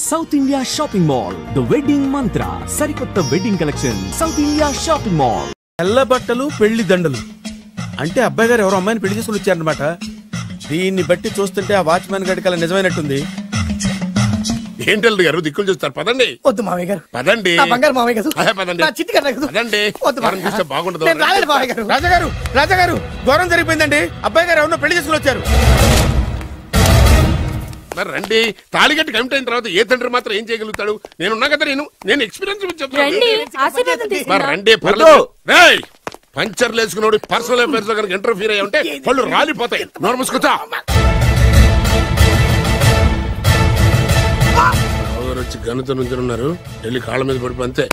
South India shopping mall the wedding మంత్ర సరికొత్త wedding collection south India shopping mall. తెల్ల బట్టలు పెళ్లి దండలు అంటే అబ్బాయి గారు ఎవరో అమ్మాయిని పెళ్లి చేసుకుని వచ్చారనమాట. దీన్ని బట్టి చూస్తుంటే ఆ వాచ్మెన్ గడి కల నిజమైనట్టుంది. ఏంటల్లు గారు దిక్కులు చూస్తారు? పదండి. వద్దు మామయ్య గారు, పదండి. బంగారు మామయ్య గారు, పదండి. చిట్టి గారు పదండి. బాగుండదు. రాజాగారు రాజాగారు ఘోరం జరిగిపోయిందండి. అబ్బాయి గారు ఎవరో పెళ్లి చేసుకుని వచ్చారు. మరి రండి. తాళిగట్టి కమిట్ అయిన తర్వాత ఏ తండ్రి మాత్రం ఏం చేయగలుగుతాడు? నేనున్నా కదా, నేను ఎక్స్పీరియన్స్ చెప్తాను. మరి రండి. పంచర్లు వేసుకున్నాడు పర్సనల్ అఫైర్స్ లో కనుక ఇంటర్ఫీర్ అయ్యి ఉంటే పళ్ళు రాలిపోతాయి. నోర్మస్కొచ్చా వచ్చి గనుత నుంచి ఉన్నారు. వెళ్ళి కాళ్ళ మీద పడిపో అంతే.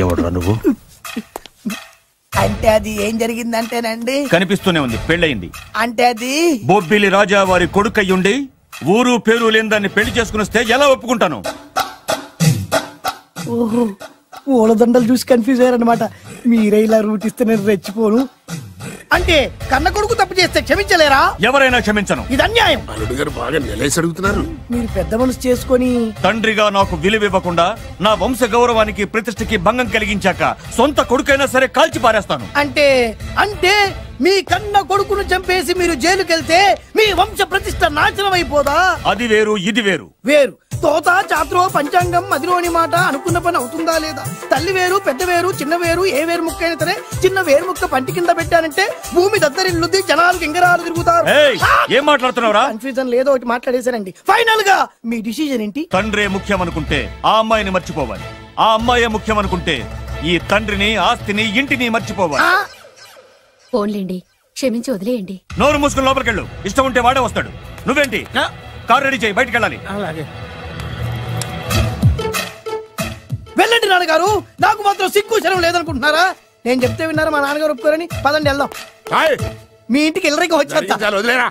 ఎవడ్రా నువ్వు? అంటే అది ఏం జరిగిందంటేనండి, కనిపిస్తూనే ఉంది, పెళ్ళయింది. అంటే అది బొబ్బిలి రాజా వారి కొడుకయ్యుండి ఊరు పేరు లేని దాన్ని పెళ్లి చేసుకుని వస్తే ఎలా ఒప్పుకుంటాను? ఓహో, ఓలదండలు చూసి కన్ఫ్యూజ్ అయ్యారనమాట. మీరే ఇలా రూట్ ఇస్తే నేను రెచ్చిపోను. అంటే కన్న కొడుకు తప్పు చేస్తే క్షమించలేరా? ఎవరైనా క్షమించను. ఇది అన్యాయం. అల్లుడు గారు బాగా నిలేసి అడుగుతున్నారు. మీరు పెద్ద మనసు చేసుకొని తండ్రిగా నాకు విలువ ఇవ్వకుండా నా వంశ గౌరవానికి ప్రతిష్టకి భంగం కలిగించాక సొంత కొడుకైనా సరే కాల్చి పారేస్తాను. అంటే అంటే మీ కన్న కొడుకును చంపేసి మీరు జైలుకెళ్తే మీ వంశ ప్రతిష్ట నాశనం అయిపోదా? అది వేరు, ఇది వేరు. వేరు. తోత చాత్రో పంచాంగం మదిలోని మాట అనుకున్న పని అవుతుందా లేదా? తల్లి వేరు, పెద్ద వేరు, చిన్న వేరు, ఏ వేరు ముక్క అయినా సరే చిన్న వేరు ముక్క పంటి కింద పెట్టానంటే భూమి దద్దరిల్లుద్ది, జనాలు గింగరాలు తిరుగుతారు. ఏం మాట్లాడుతున్నావురా? కన్ఫ్యూజన్ లేదో ఒకటి మాట్లాడేశారండి. ఫైనల్ గా మీ డిసిజన్ ఏంటి? తండ్రే ముఖ్యం అనుకుంటే ఆ అమ్మాయిని మర్చిపోవాలి. ఆ అమ్మాయే ముఖ్యం అనుకుంటే ఈ తండ్రిని, ఆస్తిని, ఇంటిని మర్చిపోవాలి. ఫోన్లేండి, క్షమించి వదిలేయండి. నోరు మూసుకుని లోపలికెళ్ళు. ఇష్టం ఉంటే వాడే వస్తాడు. నువ్వేంటి? కారు రెడీ చేయి, బయటికి వెళ్ళాలి. వెళ్ళండి నాన్నగారు. నాకు మాత్రం సిగ్గు శరం లేదనుకుంటున్నారా? నేను చెప్తే విన్నారా? మా నాన్నగారు ఒప్పుకోరని. పదండి వెళ్దాం. మీ ఇంటికి ఎల్లరికి వచ్చేస్తా. వదిలేరా.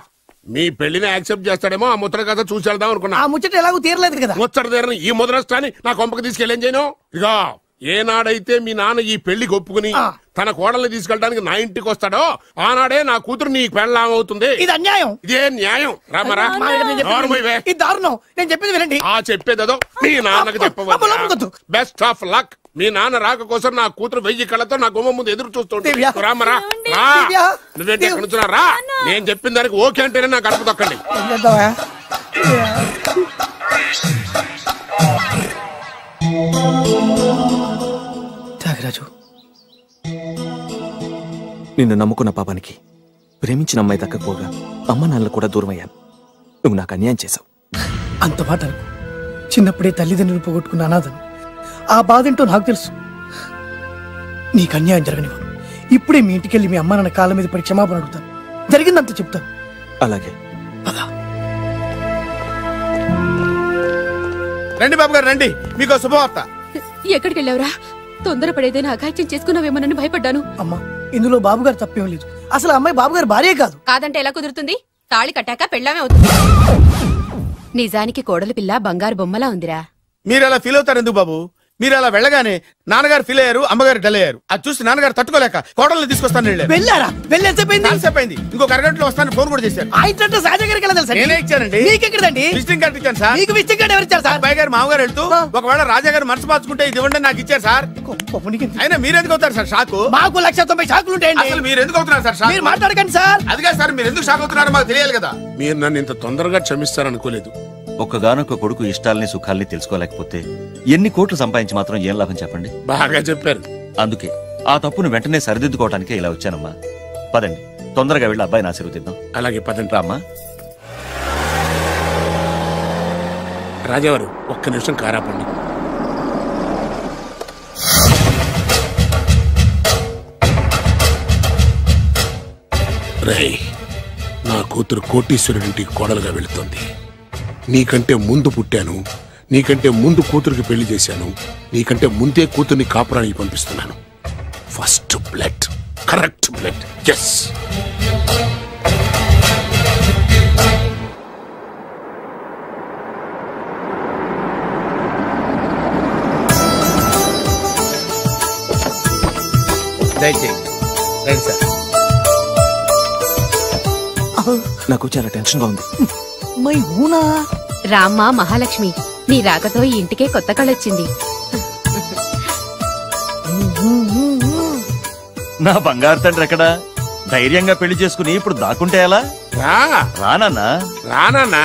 మీ పెళ్లిని యాక్సెప్ట్ చేస్తాడేమో ఆ ముద్ర కథ చూసి వెళ్దాం అనుకున్నా. ఆ ముచ్చట ఎలాగో తీరలేదు కదా. ముచ్చట తీరని ఈ ముద్రస్తాని నా కొంపకి తీసుకెళ్ళేం చేయను. ఇక ఏనాడైతే మీ నాన్న ఈ పెళ్లికి ఒప్పుకుని తన కోడల్ని తీసుకెళ్ళడానికి నా ఇంటికి వస్తాడో ఆనాడే నా కూతురు నీ పెళ్ళాం అవుతుంది. ఇది అన్యాయం. ఇదే న్యాయం. రామరా, ఇది దారుణం. నేను చెప్పేది వినండి. ఆ చెప్పేదో మీ నాన్నకు చెప్పవచ్చు. Best of luck. మీ నాన్న రాక కోసం నా కూతురు 1000 కళ్ళతో నా గుమ్మ ముందు ఎదురు చూస్తుంటే రామరా. నువ్వేంటి ఎక్కడ నుంచున్నా రా. నేను చెప్పిన దానికి ఓకే అంటేనే నా గడప తొక్కండి. త్యాగరాజు, నిన్ను నమ్ముకున్న పాపానికి ప్రేమించిన అమ్మాయి దక్కకపోగా అమ్మ నాన్నలు కూడా దూరం అయ్యాను. నువ్వు నాకు అన్యాయం చేశావు. అంత మాట చిన్నప్పుడే తల్లిదండ్రులు పోగొట్టుకున్న అనాథను. ఆ బాధేంటో నాకు తెలుసు. నీకు అన్యాయం జరగనివ్వను. ఇప్పుడే మీ ఇంటికెళ్ళి మీ అమ్మ నాన్న కాళ్ళ మీద పడి క్షమాపణ అడుగుతాను. జరిగిందంత చెప్తాను. అలాగే. రండి బాబు గారు, రండి. మీకు శుభవార్త. ఎక్కడికి వెళ్ళావురా? తొందరపడేదైనా అఘాయిత్యం చేసుకున్నావేమోనని భయపడ్డాను. అమ్మా, ఇందులో బాబు గారు తప్పేం లేదు. అసలు అమ్మాయి బాబు గారు భార్యే కాదు. కాదంటే ఎలా కుదురుతుంది? తాళి కట్టాక పెళ్ళామే అవుతుంది. నిజానికి కోడలి పిల్ల బంగారు బొమ్మలా ఉందిరా. మీరు అలా ఫీల్ అవుతారు ఎందుకు బాబు? మీరు అలా వెళ్ళగానే నాన్నగారు ఫీల్ అయ్యారు, అమ్మగారు డల్ అయ్యారు. అది చూసి నాన్నగారు తట్టుకోలేక కోడల్ని తీసుకొస్తాను వెళ్ళారా? వెళ్ళేసేపోయింది. ఇంకో అరగంటలో వస్తాను ఫోన్ కూడా చేశారు. నేనే ఇచ్చానండి. విజిటింగ్ కార్డు ఇచ్చాను సార్. మీకు విజిటింగ్ కార్డు ఎవరు ఇచ్చారు సార్? అబ్బాయి గారు మామగారు వెళ్తూ ఒకవేళ రాజా గారు మనసు మార్చుకుంటే ఇది ఇవ్వండి నాకు ఇచ్చారు సార్. అయినా మీరు ఎందుకు అవుతారు సార్ షాక్? మాకు 190 షాకులు ఉంటాయండి. అసలు మీరు ఎందుకు అవుతున్నారు సార్ షాక్? మీరు మాట్లాడకండి సార్. అదిగా సార్, మీరు ఎందుకు షాక్ అవుతున్నారో మాకు తెలియాలి కదా. మీరు నన్ను ఇంత తొందరగా క్షమిస్తారనుకోలేదు. ఒక్కగానొక్క కొడుకు ఇష్టాలని సుఖాల్ని తెలుసుకోలేకపోతే ఎన్ని కోట్లు సంపాదించి మాత్రం ఏం లాభం చెప్పండి? బాగా చెప్పారు. అందుకే ఆ తప్పును వెంటనే సరిదిద్దుకోవటానికే ఇలా వచ్చానమ్మా. పదండి, తొందరగా వెళ్ళి అబ్బాయిని ఆశీర్వదిద్దాం. అలాగే పదండి. రామ్మా. రాజావారు ఒక్క నిమిషం కారాపండి. రేయ్, నా కూతురు కోటీశ్వరుడింటికి కోడలుగా వెళుతుంది. నీకంటే ముందు పుట్టాను, నీకంటే ముందు కూతురికి పెళ్లి చేశాను, నీకంటే ముందే కూతుర్ని కాపురానికి పంపిస్తున్నాను. First blood, correct blood. Yes. దయచేయండి. రండి సార్. నాకు చాలా టెన్షన్ గా ఉంది. మై హూనా రామ్మ మహాలక్ష్మి, నీ రాకతో ఈ ఇంటికే కొత్త కళొచ్చింది. నా బంగారు తండ్రి ఎక్కడా? ధైర్యంగా పెళ్లి చేసుకుని ఇప్పుడు దాక్కుంటే ఎలా? రానన్నా రానా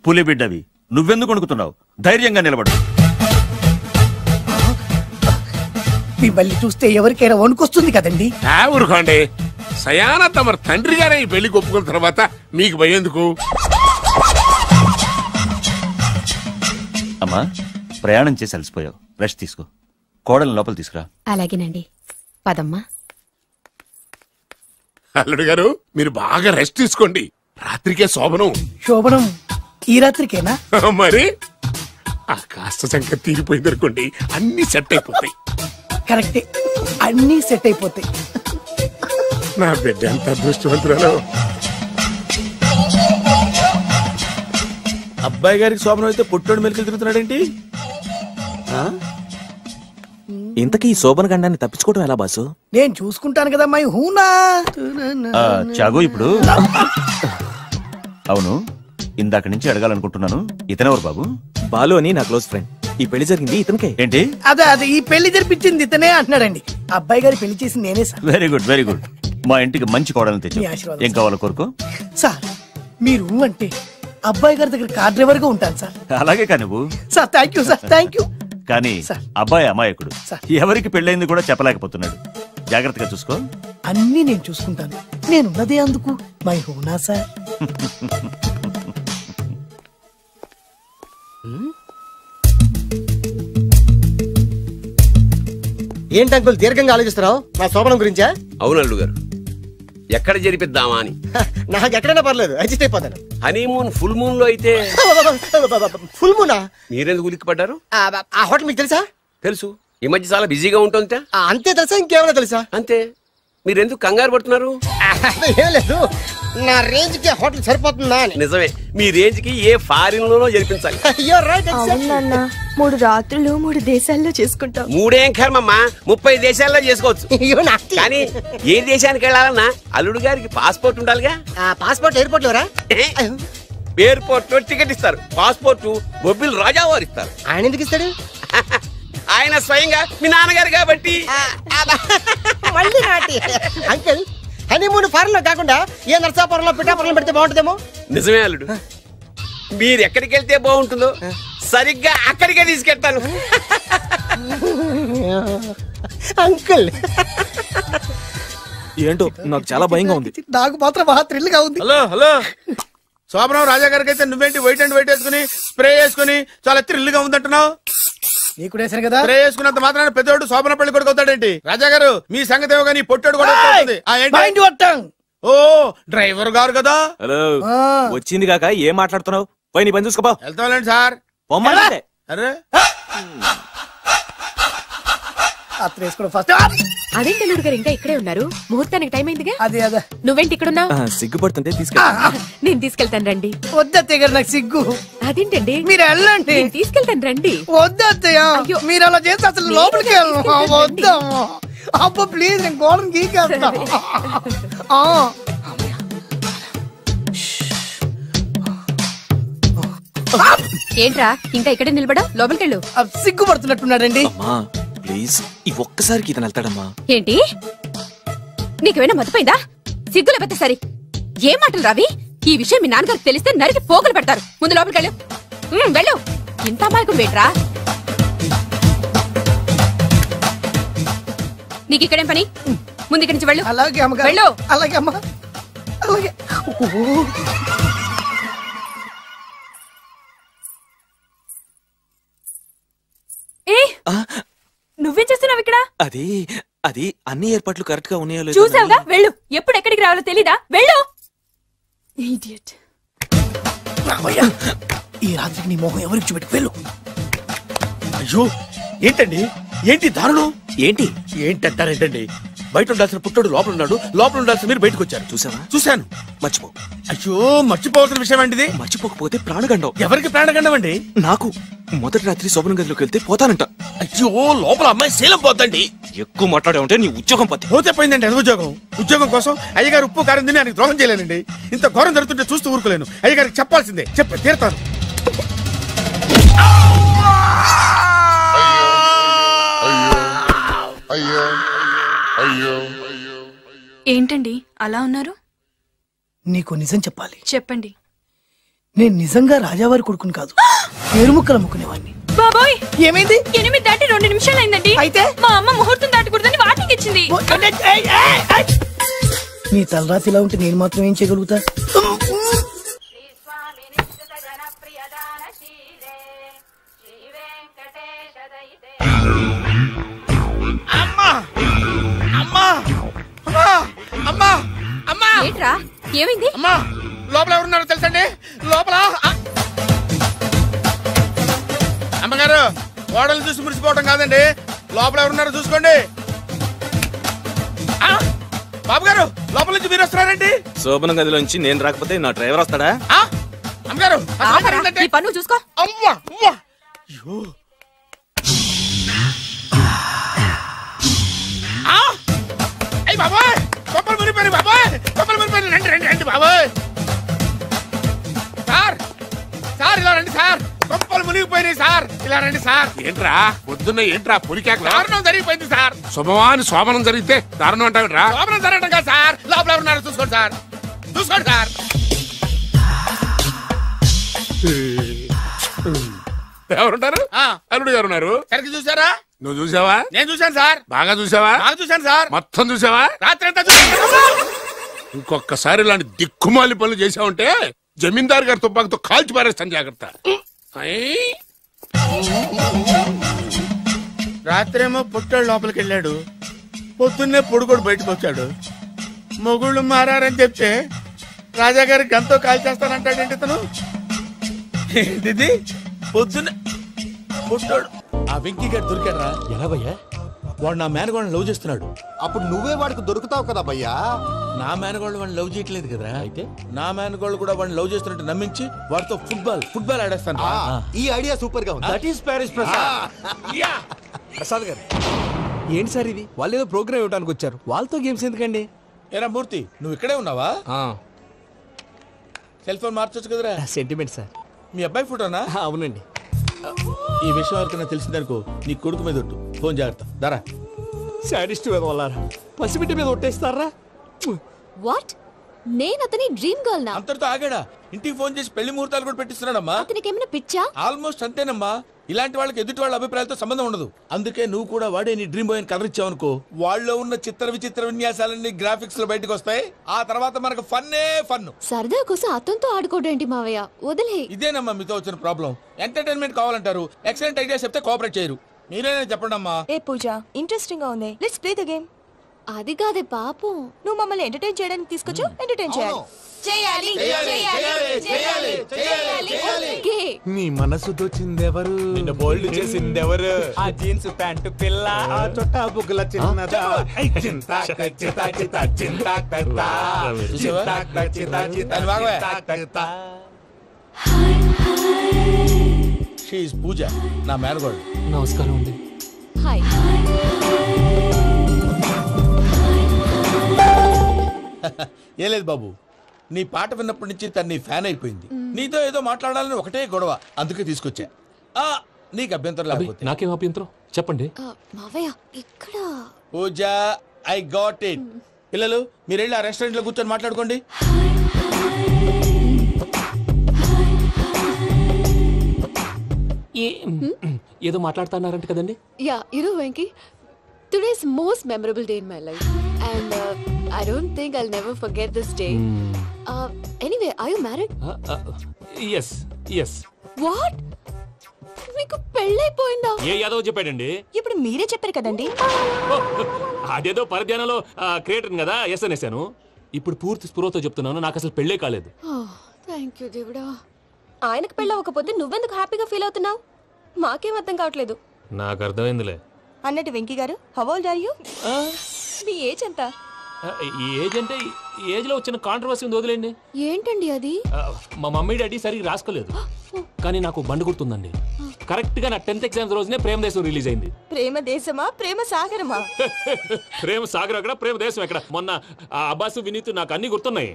పులి బిడ్డవి, నువ్వెందుకు వణుకుతున్నావు? ధైర్యంగా నిలబడు. మిమ్మల్ని చూస్తే ఎవరికైనా వణుకొస్తుంది కదండి. ఊరుకోండి. సయాన తమ తండ్రి గారే ఈ పెళ్లి ఒప్పుకున్న తర్వాత మీకు భయందుకు? అమ్మా, ప్రయాణం చేసి అలసిపోయావు, రెస్ట్ తీసుకో. కోడలు లోపల తీసుకురా. అలాగేనండి, పదమ్మా. అల్లుడు గారు, మీరు బాగా రెస్ట్ తీసుకోండి. రాత్రికే శోభనం. శోభనం ఈ రాత్రికేనా? మరి ఆ కాస్త సంఖ్య తీరిపోయింది అనుకోండి, అన్ని సెట్ అయిపోతాయి. కరెక్టే, అన్నీ సెట్ అయిపోతాయి. నా బిడ్డ ఎంత అదృష్టవంతురాలు. అబ్బాయి గారికి శోభనం అయితే పుట్టోడు మెలికలు తిరుగుతున్నాడేంటి? ఇంతకీ ఈ శోభన గండాన్ని తప్పించుకోవడం ఎలా బాసు? నేను చూసుకుంటాను కదా మై హూనా. చాగు ఇప్పుడు. అవును, ఇందాక నుంచి అడగాలనుకుంటున్నాను, ఇతనెవరు బాబు? బాలు అని నా క్లోజ్ ఫ్రెండ్. ఈ పెళ్లి జరిగింది ఇతనికే. ఏంటి? అదే ఈ పెళ్లి జరిపించింది ఇతనే అంటున్నాడండి. అబ్బాయి గారి పెళ్లి చేసింది నేనే sir. Very good, very good. మా ఇంటికి మంచి కోడలను తెచ్చు. మీ ఆశీర్వాదం ఏం కావాలో కోరుకో. సార్ మీరు అంటే అబ్బాయి గారి దగ్గర కార్ డ్రైవర్ గా ఉంటాను సార్. అలాగే కానీ నువ్వు. Sir thank you sir, thank you. కానీ సార్. అబ్బాయి అమాయకుడు, సార్. ఎవరికి పెళ్ళైంది కూడా చెప్పలేకపోతున్నాడు. జాగ్రత్తగా చూసుకో. అన్నీ నేను చూసుకుంటాను. నేనున్నదే అందుకు మై హూనా సార్. ఏంటి అంకుల్ దీర్ఘంగా ఆలోచిస్తున్నావు? నా శోభనం గురించా? అవును అల్లు గారు, ఎక్కడ జరిపిద్దామా అని. నాకు ఎక్కడైనా పర్లేదు, అడ్జస్ట్ అయిపోతాను. హనీమూన్ ఫుల్ మూన్ లో అయితే. ఫుల్ మూనా? మీరెందుకు ఉలిక్కిపడ్డారు? ఆ హోటల్ మీకు తెలుసా? తెలుసు, ఈ మధ్య చాలా బిజీగా ఉంటుంది. అంతే తెలుసా, ఇంకేమైనా తెలుసా? అంతే. మీరెందుకు కంగారు పడుతున్నారు? ఏం లేదు, నా రేంజ్ కి హోటల్ సరిపోతుందా అని. నిజమే, మీ రేంజ్ కి ఏ ఫారిన్ లోనో జరిపించాలి. అయ్యో రైట్. అవునన్నా, 3 రాత్రులు 3 దేశాల్లో చేసుకుంటాం. 3 ఏం కర్మమ్మా, 30 దేశాల్లో చేసుకోవచ్చు. కానీ ఏ దేశానికి వెళ్ళాలన్నా అల్లుడు గారికి పాస్పోర్ట్ ఉండాలిగా. పాస్పోర్ట్ ఎయిర్పోర్ట్ లో రా. ఎయిర్పోర్ట్ లో టికెట్ ఇస్తారు, పాస్పోర్ట్ బొబ్బిల్ రాజా వారు ఇస్తారు. ఆయన ఎందుకు ఇస్తాడు? ఆయన స్వయంగా మీ నాన్నగారు కాబట్టి. మళ్ళీ అంకుల్, హనీమూన్ ఫారెన్ లో కాకుండా ఏ నర్సాపురంలో పిఠాపురంలో పెడితే బాగుంటుందేమో. నిజమే అల్లుడు, మీరు ఎక్కడికి వెళ్తే బాగుంటుందో సరిగ్గా అక్కడికే తీసుకెళ్తాను. అంకుల్ ఏంటో నాకు చాలా భయంగా ఉంది. నాకు మాత్రం బాగా థ్రిల్ గా ఉంది. హలో హలో, శోభనం రాజా గారికి అయితే నువ్వేంటి వైట్ అండ్ వైట్ వేసుకుని స్ప్రే వేసుకుని చాలా థ్రిల్గా ఉందంటున్నావు? నీకు వేసాను కదా. స్ప్రే వేసుకున్నంత మాత్రాన పెద్దోడు శోభన పెళ్లి కొడుకు అవుతాడేంటి? రాజా గారు మీ సంగతి ఏమో కానీ పొట్టోడు కూడా అవుతుంది. మైండ్ కొట్టాం. ఓ డ్రైవర్ గారు కదా. హలో, వచ్చింది కాక ఏం మాట్లాడుతున్నావు? పోయి నీ పని చూసుకోపో. వెళ్తాంలేండి సార్. అరే అత్త వేసుకోవడం ఫస్ట్. అదేంటి అల్లుడు గారు ఇంకా ఇక్కడే ఉన్నారు? ముహూర్తానికి టైం అయిందిగా. అదే అదే. నువ్వేంటి ఇక్కడున్నావు? సిగ్గుపడుతుంటే తీసుకెళ్ళి. నేను తీసుకెళ్తాను రండి. వద్దత్తయ్య గారు, నాకు సిగ్గు. అదేంటండి? మీరు వెళ్ళండి. నేను తీసుకెళ్తాను రండి. వద్దత్తయ్య, అయ్యో. మీరు అలా చేస్తే అసలు లోపలికి వెళ్ళను. వద్దమ్మా. అబ్బా ప్లీజ్, నేను గోడను గీకేస్తా. ఏంట్రా ఇంకా ఇక్కడే నిలబడా? లోపలికెళ్ళు. సిగ్గుపడుతున్నట్టున్నాడండి. అమ్మా ప్లీజ్, ఈ ఒక్కసారికి ఇతను వెళ్తాడమ్మా. ఏంటి, నీకేమైనా మతిపోయిందా? సిగ్గు లేకపోతే సరి. ఏం మాటలు రావి? ఈ విషయం మీ నాన్నగారికి తెలిస్తే నరికి పోగులు పెడతారు. ముందు లోపలికెళ్ళు. వెళ్ళు. ఇంత అమాయకుడు వేట్రా? నీకు ఇక్కడేం పని? ముందు ఇక్కడి నుంచి వెళ్ళు. అలాగే అమ్మగారు. వెళ్ళు. అలాగే అమ్మా, అలాగే. నువ్వేం చేస్తున్నావు ఇక్కడ? అది అది అన్ని ఏర్పాట్లు కరెక్ట్ గా ఉన్నాయో లేదో చూసావుగా, వెళ్ళు. ఎప్పుడు ఎక్కడికి రావాలో తెలీదా? వెళ్ళు. Idiot. రామయ్య, ఈ రాత్రికి నీ మొహం ఎవరికి చూపెట్టి వెళ్ళు. అయ్యో ఏంటండి, ఏంటి దారుణం? ఏంటి ఏంటంటారేంటండి? బయట ఉండాల్సిన పుట్టోడు లోపల ఉన్నాడు, లోపల ఉండాల్సిన మీరు బయటకు వచ్చారు. చూసావా? చూశాను. మర్చిపో. అయ్యో మర్చిపోవాల్సిన విషయం అండి ఇది. మర్చిపోకపోతే ప్రాణగండం. ఎవరికి ప్రాణగండం అండి? నాకు మొదటి రాత్రి శోభన గదిలోకి వెళ్తే పోతానంట. అయ్యో లోపల అమ్మాయి శీలం పోద్దండి. ఎక్కువ మాట్లాడే ఉంటే నీ ఉద్యోగం పోతే. పోతే పోయిందండి. అది ఉద్యోగం. ఉద్యోగం కోసం అయ్యగారు ఉప్పు కారం తిని ఆయనకు ద్రోహం చేయలేనండి. ఇంత ఘోరం జరుగుతుంటే చూస్తూ ఊరుకోలేను. అయ్యగారికి చెప్పాల్సిందే, చెప్పి తీరుతాను. ఏంటండి అలా ఉన్నారు? నీకు నిజం చెప్పాలి. చెప్పండి. నేను నిజంగా రాజావారి కొడుకుని కాదు, పేరుముక్కలు అమ్ముకునేవాడిని. బాబోయ్, ఏమైంది? 8 దాటి 2 నిమిషాలు అయిందండి. అయితే మా అమ్మ ముహూర్తం దాటకూడదని వార్నింగ్ ఇచ్చింది. నీ తలరాతి ఇలా ఉంటే నేను మాత్రం ఏం చేయగలుగుతా? ఏంట్రా, ఏమైంది? అమ్మా లోపల ఎవరున్నారో తెలుసండి? లోపల అమ్మగారు, ఓడలు చూసి మురిసిపోవటం కాదండి, లోపల ఎవరున్నారో చూసుకోండి. బాబు గారు, లోపల నుంచి మీరు వస్తున్నారండి? శోభన గదిలోంచి నేను రాకపోతే నా డ్రైవర్ వస్తాడా? అమ్మగారు ఈ పన్ను చూసుకో. అమ్మా అమ్మా, అయ్యో అయ్యి బాబాయ్, కొప్పలు మునిపోయి బాబాయ్, కొప్పలు మునిపోయి. రండి రండి రండి బాబాయ్. సార్ సార్ ఇలా రండి సార్, కొప్పలు మునిగిపోయినాయి సార్, ఇలా రండి సార్. ఏంట్రా పొద్దున్న ఏంట్రా పొలికాక? దారుణం జరిగిపోయింది సార్. శుభమాని శోభనం జరిగితే దారుణం అంటావేంట్రా? లోపల జరగడం కాదు సార్, లోపల ఎవరున్నారో చూసుకోండి సార్, చూసుకోండి సార్. ఎవరుంటారు? అల్లుడు గారు ఉన్నారు. సరిగ్గా చూసారా? నువ్వు చూసావా? నేను చూశాను సార్. బాగా చూసావా? బాగా చూశాను సార్. మొత్తం చూసావా? రాత్రి అంతా చూశాను. ఇంకొకసారి ఇలాంటి దిక్కుమాలి పనులు చేసావంటే జమీందారు గారి తుపాకుతో కాల్చి పారేస్తాను, జాగ్రత్త. రాత్రేమో పుట్టాడు లోపలికి వెళ్ళాడు, పొద్దున్నే పొడుగోడు బయటకు వచ్చాడు. మొగుళ్ళు మారని చెప్తే రాజాగారి గంతో కాల్ చేస్తానంటాడేంటి ఇతను? ఏంటిది? పొద్దున్నే పుట్టాడు. ఆ వెంకీ గారు దొరికాడరా? ఎలా భయ్యా? వాడు నా మేనగోళ్ళని లవ్ చేస్తున్నాడు. అప్పుడు నువ్వే వాడికి దొరుకుతావు కదా భయ్యా. నా మేనగోళ్ళు వాడిని లవ్ చేయట్లేదు కదరా. అయితే నా మేనగోళ్ళు కూడా వాడిని లవ్ చేస్తున్నట్టు నమ్మించి వాడితో ఫుట్బాల్ ఆడేస్తాను. ఈ ఐడియా సూపర్ గా ఉంది. That is Paris Prasad. Prasad గారు, ఏంటి సార్ ఇది? వాళ్ళు ఏదో ప్రోగ్రామ్ ఇవ్వడానికి వచ్చారు, వాళ్ళతో గేమ్స్ ఎందుకండి? ఏరా మూర్తి, నువ్వు ఇక్కడే ఉన్నావా? సెల్ ఫోన్ మార్చొచ్చు కదరా. Sentiment sir. మీ అబ్బాయి ఫోటోనా? అవునండి. ఈ విషయం ఎవరికైనా తెలిసిందనుకో నీ కొడుకు మీద ఒట్టు. ఫోన్ జాగ్రత్త. దారా సాడిస్ట్ మీద వాళ్ళారా, పసిబిడ్డ మీద ఒట్టేస్తారా? వాట్? నేను అతని డ్రీమ్ గర్ల్ నా? అంతటితో ఆగాడా? ఇంటికి ఫోన్ చేసి పెళ్లి ముహూర్తాలు కూడా పెట్టిస్తున్నాడమ్మా. అతనికి ఏమైనా పిచ్చా? ఆల్మోస్ట్ అంతేనమ్మా. ఇలాంటి వాళ్ళకి ఎదుటి వాళ్ళ అభిప్రాయాలతో సంబంధం ఉండదు. అందుకే నువ్వు కూడా వాడే నీ డ్రీమ్ బాయ్ కలర్ ఇచ్చావనుకో, వాళ్ళలో ఉన్న చిత్ర విచిత్ర విన్యాసాలన్నీ గ్రాఫిక్స్ లో బయటకు వస్తాయి. ఆ తర్వాత మనకు ఫన్నే ఫన్. సరదా కోసం అతనితో ఆడుకోడేంటి మావయ్య? వదిలే. ఇదేనమ్మా మీతో వచ్చిన ప్రాబ్లం. ఎంటర్టైన్మెంట్ కావాలంటారు, ఎక్సలెంట్ ఐడియా చెప్తే కోఆపరేట్ చేయరు. మీరేనా చెప్పండి అమ్మా. ఏ పూజ, ఇంట్రెస్టింగ్ గా ఉంది, లెట్స్ ప్లే ద గేమ్. అది కాదే పాపం, నువ్వు మమ్మల్ని ఎంటర్టైన్ చేయడానికి తీసుకొచ్చు, ఎంటర్టైన్ చేయాలి. నీ మనసు దోచిందెవరు? నిన్న బోల్డ్ చేసిందెవరు? ఆ జీన్స్ ప్యాంటు పిల్ల, ఆ చొట్టా బుగ్గల చిన్నదా. షీ ఇస్ పూజ, నా మేనగోడు. నమస్కారం అండి. హాయ్. ఏ లేదు బాబు, నీ పాట విన్నప్పటి నుంచి తను నీ ఫ్యాన్ అయిపోయింది. నీతో ఏదో మాట్లాడాలని ఒకటే గొడవ, అందుకే తీసుకొచ్చా. నీకు అభ్యంతరం లేకపోతే. నాకేం అభ్యంతరం చెప్పండి. మావయ్య ఇక్కడ. పూజ, ఐ గాట్ ఇట్. పిల్లలు మీరు వెళ్ళి ఆ రెస్టారెంట్ లో కూర్చొని మాట్లాడుకోండి. ఏదో మాట్లాడుతున్నారంట కదండి? Yeah, Venky, today's most memorable day in my life, and I don't think I'll never forget this day. Anyway, are you married? Yes, yes. What? మీకు పెళ్ళైపోయిందా? ఏ యాదవ్ చెప్పాడండి? ఇప్పుడు మీరే చెప్పారు కదండి. అదేదో పరధ్యానంలో క్రియేటర్ కదా ఎస్ అనేసాను. ఇప్పుడు పూర్తి స్పృహతో చెప్తున్నాను, నాకు అసలు పెళ్ళే కాలేదు. థ్యాంక్ యూ దేవుడా. ఆయనకు పెళ్ళవకపోతే నువ్వెందుకు హ్యాపీగా ఫీల్ అవుతున్నావు? మాకేం అర్థం కావట్లేదు. నాకు అర్థమైందిలే. అన్నట్టు వెంకీ గారు, హౌ ఓల్డ్ ఆర్ యు? మీ ఏజ్ ఎంత? ఈ ఏజ్ అంటే ఈ ఏజ్ లో వచ్చిన కాంట్రవర్సీ ఉంది, వదిలేండి. ఏంటండి అది? మా మమ్మీ డాడీ సరిగ్గా రాసుకోలేదు, కానీ నాకు బండి గుర్తుందండి. కరెక్ట్ గా నా 10th ఎగ్జామ్స్ రోజునే ప్రేమ దేశం రిలీజ్ అయింది. ప్రేమ దేశమా ప్రేమ సాగరమా? ప్రేమ సాగర్ ఎక్కడ, ప్రేమ దేశం ఎక్కడ? మొన్న అబ్బాసు వినీత్ నాకు అన్ని గుర్తున్నాయి.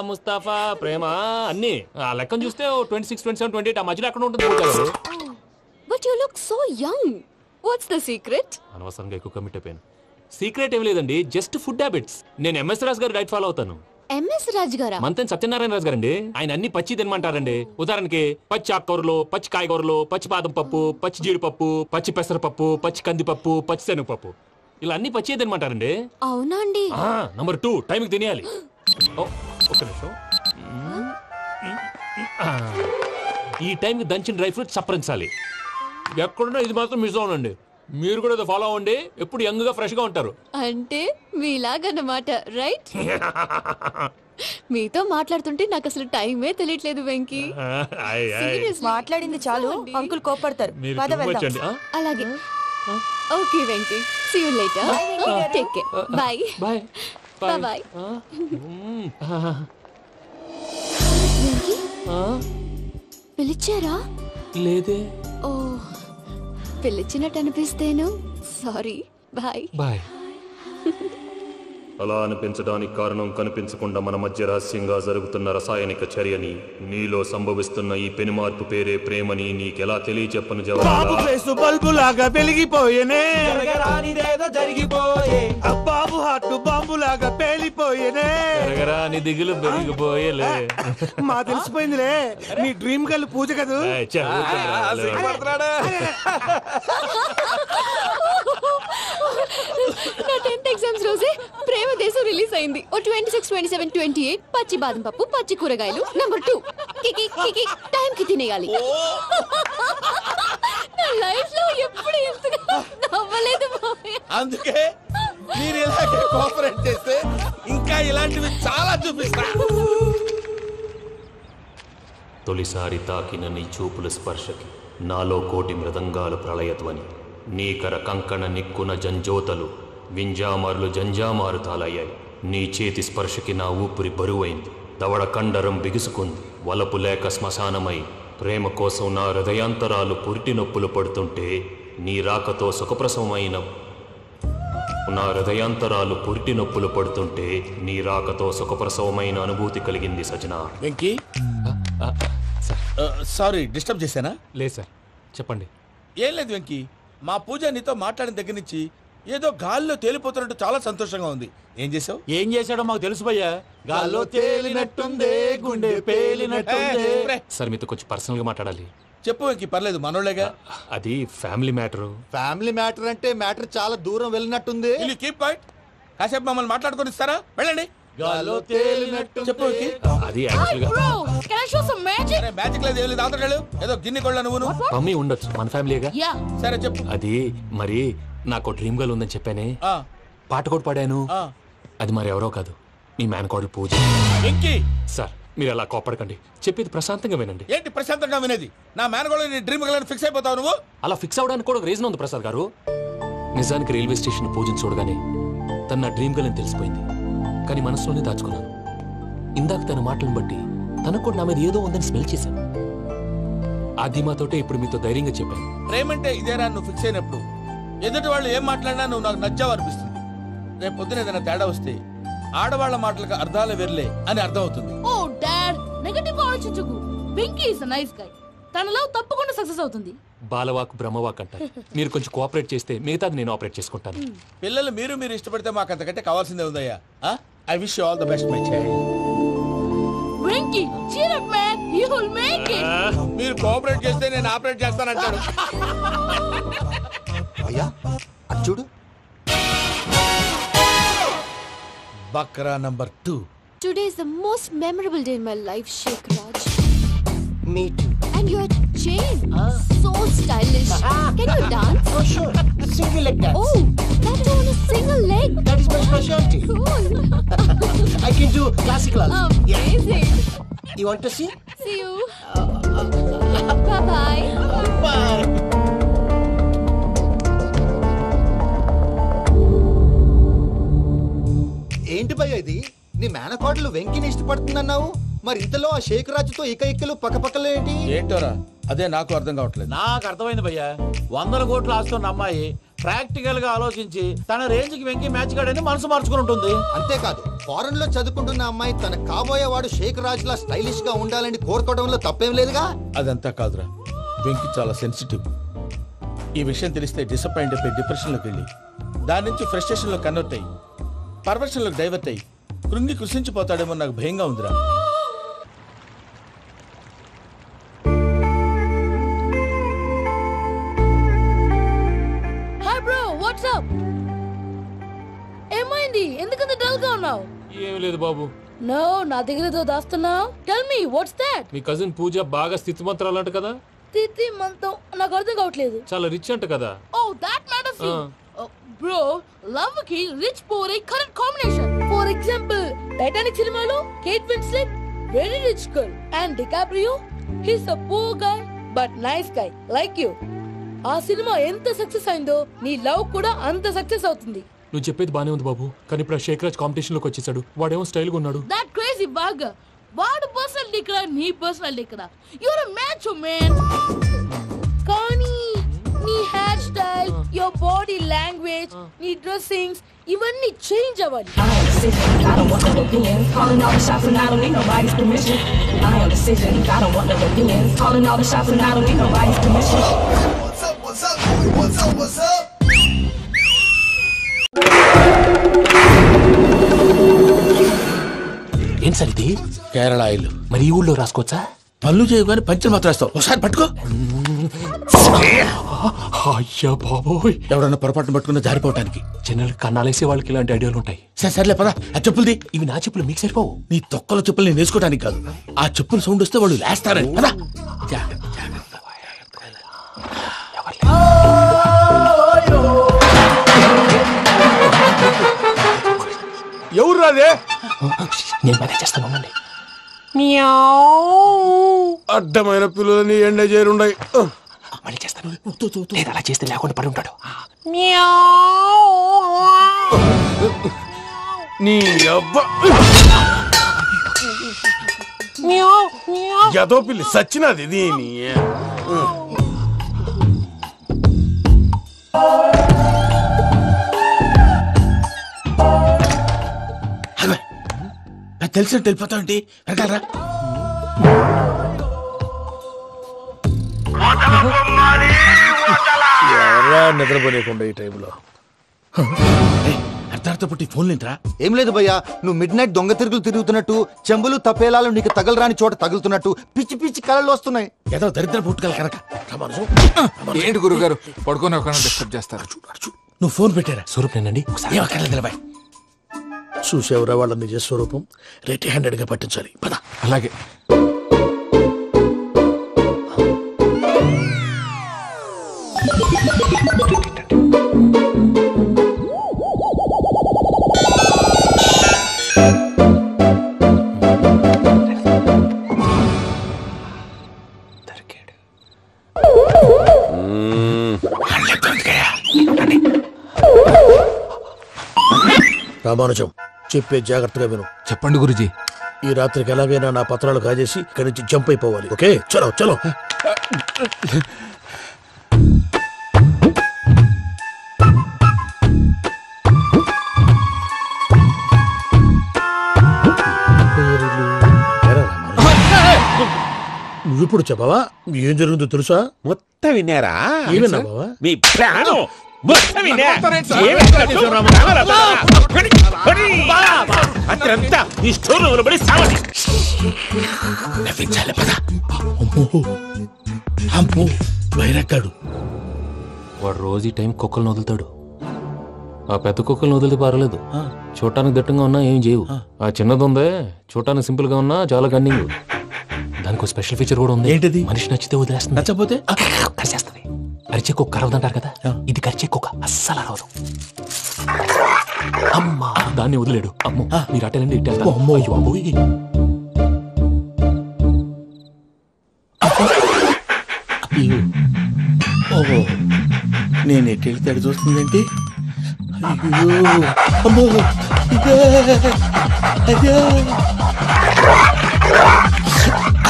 ముస్తఫా ప్రేమ అన్ని. ఆ లెక్కను చూస్తే 26, 27, 28 ఆ మధ్యలో ఎక్కడ ఉంటుంది. But you look so young. What's the secret? అనవసరంగా ఎక్కువ కమిట్ అయిపోయాను. సీక్రెట్ ఏం లేదండి, జస్ట్ ఫుడ్ హ్యాబిట్స్. నేను ఎంఎస్ రాజు గారు డైట్ ఫాలో అవుతాను. ఎంఎస్ రాజు గారా? మంతెన్ సత్యనారాయణ రాజు గారండి. ఆయన అన్ని పచ్చి తినమంటారండి. ఉదాహరణకి పచ్చి ఆకుకూరలు, పచ్చి కాయగూరలు, పచ్చి బాదం పప్పు, పచ్చి జీడిపప్పు, పచ్చి పెసరపప్పు, పచ్చి కందిపప్పు, పచ్చి శనగపప్పు, ఇలా అన్ని పచ్చి తినమంటారండి. అవునా అండి? నంబర్ 2, టైంకి తినేయాలి. ఒక్క నిమిషం. ఈ టైంకి దంచిన డ్రై ఫ్రూట్స్ సప్పరించాలి. ఎక్కడున్నా ఇది మాత్రం మిస్ అవునండి. మీరు కూడా ఫాలో అవ్వండి, ఎప్పుడు యంగ్ గా ఫ్రెష్ గా ఉంటారు. అంటే మీలాగన్నమాట, రైట్? మీతో మాట్లాడుతుంటే నాకు అసలు టైమే తెలియట్లేదు వెంకీ. మాట్లాడింది చాలు, అంకుల్ కోపడతారు. అలాగే. Okay Venky, see you later. Take care. Bye bye bye. పిలిచారా? లేదే. ఓ, పిలిచినట్టు అనిపిస్తేను సారీ. Bye bye. అలా అనిపించడానికి కారణం కనిపించకుండా మన మధ్య రహస్యంగా జరుగుతున్న రసాయనిక చర్యని, నీలో సంభవిస్తున్న ఈ పెనుమార్పు పేరే ప్రేమని నీకెలా తెలియచెప్పను జవాబు. బల్బు లాగా వెలిగిపోయేనే, జరిగిపోయే బాబు హార్ట్ బాంబు లాగా పేలిపోయేనే, నీ దిగులు పెరిగిపోయేలే. మా తెలిసిపోయిందిలే, నీ డ్రీమ్ గర్ల్ పూజ కదా. నా 10th ఎగ్జామ్స్ రోజే ప్రేమ దేశం రిలీజ్ అయింది. 26, 27, 28 పచ్చి బాదం పప్పు, పచ్చి కూరగాయలు. నంబర్ 2, కికి టైం కి తినేయాలి. నా లైఫ్ లో ఎప్పుడు ఇంతగా నవ్వలేదు. అందుకే మీరు ఇలాగే కోఆపరేట్ చేస్తే ఇంకా ఇలాంటివి చాలా చూపిస్తా. తొలిసారి తాకిన నీ చూపుల స్పర్శకి నాలో కోటి మృదంగాలు ప్రళయధ్వని. నీకర కంకణ నిక్కున జంజోతలు, వింజామారులు జంజామారు తాలయ్యాయి. నీ చేతి స్పర్శకి నా ఊపిరి బరువైంది, దవడ కండరం బిగుసుకుంది. వలపు లేక శ్మశానమై ప్రేమ కోసం నా హృదయాంతరాలు పురిటి నొప్పులు పడుతుంటే, నీ రాకతో సుఖప్రసవమైన నా హృదయాంతరాలు పురిటి నొప్పులు పడుతుంటే నీ రాకతో సుఖప్రసవమైన అనుభూతి కలిగింది సజనా. వెంకీ, సారీ డిస్టర్బ్ చేశానా? లేదు సార్, చెప్పండి. ఏం లేదు వెంకీ, మా పూజ నీతో మాట్లాడిన దగ్గర నుంచి ఏదో గాల్లో తేలిపోతున్నట్టు చాలా సంతోషంగా ఉంది. ఏం చేసావు? ఏం చేశాడో మాకు తెలుసు భయ్యా. గాల్లో తేలినట్టుందే, గుండె పేలినట్టుందే. సార్ మీతో కొంచెం పర్సనల్ గా మాట్లాడాలి. చెప్పు వెంకీ, పర్లేదు, మనోళ్ళేగా. అది ఫ్యామిలీ మ్యాటర్. ఫ్యామిలీ మ్యాటర్ అంటే మ్యాటర్ చాలా దూరం వెళ్ళినట్టుంది. Keep quiet. కాసేపు మమ్మల్ని మాట్లాడుకొని ఇస్తారా? వెళ్ళండి. గాల్లో తేలినట్టు చెప్పు వెంకీ. అది యాక్చువల్గా మ్యాజిక్ లేదు, ఏం లేదు. ఆతడాడు ఏదో గిన్నె కొళ్ళ నువ్వు మమ్మీ ఉండొచ్చు, మన ఫ్యామిలీగా. సరే చెప్పు. అది మరి నాకు డ్రీమ్ గర్ల్ ఉందని చెప్పానే, పాట కూడా పాడాను. అది మరి ఎవరో కాదు, మీ మేనకోడలు పూజ. సార్ మీరు అలా కోపడకండి, చెప్పేది ప్రశాంతంగా వినండి. ఏంటి ప్రశాంతంగా వినేది? నా మేనకోడలు నీ డ్రీమ్ గర్ల్ ఫిక్స్ అయిపోతావు నువ్వు. అలా ఫిక్స్ అవడానికి కూడా ఒక రీజన్ ఉంది ప్రసాద్ గారు. నిజానికి రైల్వే స్టేషన్ పూజను చూడగానే తన నా డ్రీమ్ గర్ల్ అని తెలిసిపోయింది, కానీ మనసులోనే దాచుకున్నాను. ఇందాక తన మాటలను బట్టి తనకు కూడా నా మీద ఏదో ఉందని స్మెల్ చేశాను. ఆ ధీమాతోటే ఇప్పుడు మీతో ధైర్యంగా చెప్పాను. ప్రేమంటే ఇదేరా నువ్వు ఫిక్స్ అయినప్పుడు ఎదుటి వాళ్ళు ఏం మాట్లాడినా నువ్వు నాకు నచ్చావు అనిపిస్తుంది. రేపు పొద్దున ఏదైనా తేడా వస్తే ఆడవాళ్ల మాటలకు అర్థాలు వెర్లే అని అర్థం అవుతుంది. ఓ డాడ్, నెగటివ్ ఆలోచించకు. Venky is a nice guy. తన లవ్ తప్పకుండా సక్సెస్ అవుతుంది. బాలవాక్ బ్రహ్మవాక్ అంటారు. మీరు కొంచెం కోఆపరేట్ చేస్తే మిగతాది నేను ఆపరేట్ చేసుకుంటాను. పిల్లలు మీరు ఇష్టపడితే మాకు అంతకంటే కావాల్సిందే ఉందయ్యా. I wish you all the best my child. Venky cheer up man, you will make it. మీరు కోఆపరేట్ చేస్తే నేను ఆపరేట్ చేస్తానంటాడు. అయ్యా అది చూడు. Bakra number 2. Today is the most memorable day in my life, Sheikh Raj. Me too. And you're chain. So stylish. Can you dance? Oh, sure. Single leg dance. Oh, that too on a single leg. That is my specialty. Cool. I can do classical also. Amazing. You want to see? See you. Bye-bye. Bye. ఏంటి భయ్య ఇది? నీ మేనకోడలు వెంకిని ఇష్టపడుతుందన్నావు, మరి ఇంతలో ఆ షేక్ రాజుతో ఇకలు పక్కపక్కలో ఏంటి? ఏంటోరా అదే నాకు అర్థం కావట్లేదు. నాకు అర్థమైంది భయ్యా. 100 కోట్లు ఆస్తున్న అమ్మాయి ప్రాక్టికల్ గా ఆలోచించి తన రేంజ్ కి వెంకి మ్యాచ్ కాడని మనసు మార్చుకుని ఉంటుంది. అంతేకాదు, ఫారెన్ లో చదువుకుంటున్న అమ్మాయి తన కాబోయే వాడు షేక్ రాజులా స్టైలిష్ గా ఉండాలని కోరుకోవడంలో తప్పేం లేదుగా. అదంతా కాదురా, వెంకి చాలా సెన్సిటివ్. ఈ విషయం తెలిస్తే డిసప్పాయింట్ అయిపోయి డిప్రెషన్ లోకి వెళ్ళి దాని నుంచి ఫ్రస్ట్రేషన్ లో కన్వర్ట్ అయ్యి పర్వర్షన్ లోకి డైవర్ట్ అయ్యి కృంగి కృషించిపోతాడేమో నాకు భయంగా ఉందిరా. Hi bro, what's up? ఏమైంది? ఎందుకంత డల్ గా ఉన్నావు? ఏమీ లేదు బాబు. నో, నా దగ్గర ఏదో దాస్తున్నావు. Tell me what's that? మీ కజిన్ పూజ బాగా స్థితి మంత్రాలు అంట కదా. స్థితి మంతం నాకు అర్థం కావట్లేదు. చాలా రిచ్ అంట కదా. Oh that matters you. Bro, love కి rich poor a correct combination. For example, Titanic సినిమాలో Kate Winslet very rich girl and DiCaprio he's a poor guy but nice guy like you. ఆ సినిమా ఎంత success అయిందో నీ love కూడా అంత success అవుతుంది. నువ్వు చెప్పేది బానే ఉంది బాబు, కానీ ఇప్పుడు షేక్ రాజ్ కాంపిటీషన్ లోకి వచ్చేసాడు. వాడేమో స్టైల్ గా ఉన్నాడు. దట్ క్రేజీ బాగా. వాడు పర్సనల్ ఇక్కడ, నీ పర్సనల్ ఇక్కడ. You're a match man. కానీ నీ hair style, your body language, నీ డ్రెస్సింగ్స్ ఇవన్నీ చేంజ్ అవ్వాలి. ఏం సార్ ఇది? కేరళ ఆయిల్. మరి ఈ ఊళ్ళో రాసుకోవచ్చా? పళ్ళు చేయగానే పంచలు మాత్రం వేస్తావు. ఒకసారి పట్టుకో. అయ్యా బాబోయ్, ఎవడన్నా పొరపాటున పట్టుకున్న జారిపోవటానికి. జనరల్ కన్నాలేసే వాళ్ళకి ఇలాంటి ఐడియాలు ఉంటాయి. సర్లే పదా, ఆ చెప్పులది. ఇవి నా చెప్పులు, మీకు సరిపోవు. నీ తొక్కల చెప్పులు నేను వేసుకోవడానికి కాదు, ఆ చెప్పులు సౌండ్ వస్తే వాళ్ళు లేస్తారని. పదా. ఎవరు రాదే? నేను పని చేస్తాను. అడ్డమైన పిల్లలని ఎండ చేరుండయి. మళ్ళీ చేస్తాను. లేదు, అలా చేస్తే లేకుండా పడి ఉంటాడు. నీ అబ్బా ఎదో పిల్లి సచ్చినది దీని. తెలిసినట్టు వెళ్ళిపోతావంటి వెనకాలరా. ఎవరా నిద్రపోలేకుండా ఈ టైంలో? అర్ధార్థ పుట్టి ఫోన్ లేంట్రా. ఏం లేదు భయ్యా, నువ్వు మిడ్ నైట్ దొంగ తిరుగులు తిరుగుతున్నట్టు, చెంబులు తపేలాలు నీకు తగలరాని చోట తగులుతున్నట్టు పిచ్చి పిచ్చి కళలు వస్తున్నాయి. ఏదో దరిద్ర పుట్టుకల కనుక. ఏంటి గురుగారు పడుకొని ఒక డిస్టర్బ్ చేస్తారు? నువ్వు ఫోన్ పెట్టారా? స్వరూపేనండి. నిలబాయ్. చూసేవరా వాళ్ళ నిజ స్వరూపం. రెట్టి హ్యాండెడ్ గా పట్టించాలి. పద. అలాగే. రామానుజం, చెప్పే జాగ్రత్తగా విను. చెప్పండి గురుజీ. ఈ రాత్రికి ఎలాగైనా నా పత్రాలు కాజేసి ఇక్కడి నుంచి జంప్ అయిపోవాలి. ఓకే, చలో చలో. నువ్విప్పుడు చెప్పవా ఏం జరిగిందో తెలుసా? మొత్తం విన్నారా? ఏమన్నా బావా? మీ ప్రాణం అత్రంతా ఈ స్టోర్ పడి సావని. బైరక్కాడు. వాడు రోజు ఈ టైం కుక్కలను వదులుతాడు. ఆ పెద్ద కుక్కలను వదిలితే పర్లేదు, చూడటానికి దట్టంగా ఉన్నా ఏం చేయవు. ఆ చిన్నది ఉందే, చూడటానికి సింపుల్ గా ఉన్నా చాలా కన్నింగ్. దానికి స్పెషల్ ఫీచర్ కూడా ఉంది. ఏంటిది? మనిషి నచ్చితే వదిలేస్తుంది, నచ్చపోతే కరిచేస్తుంది. అరిచే కుక్క అరవదంటారు కదా, ఇది కరిచే కుక్క అస్సలు అరవదు. అమ్మా దాన్ని వదిలేడు. అమ్మో మీరు అటెండి ఇట్టే. అమ్మో అయ్యో ఓహో నేను ఎటు వెళ్తే అటు చూస్తుందంటే అయ్యో అమ్మో అయ్యో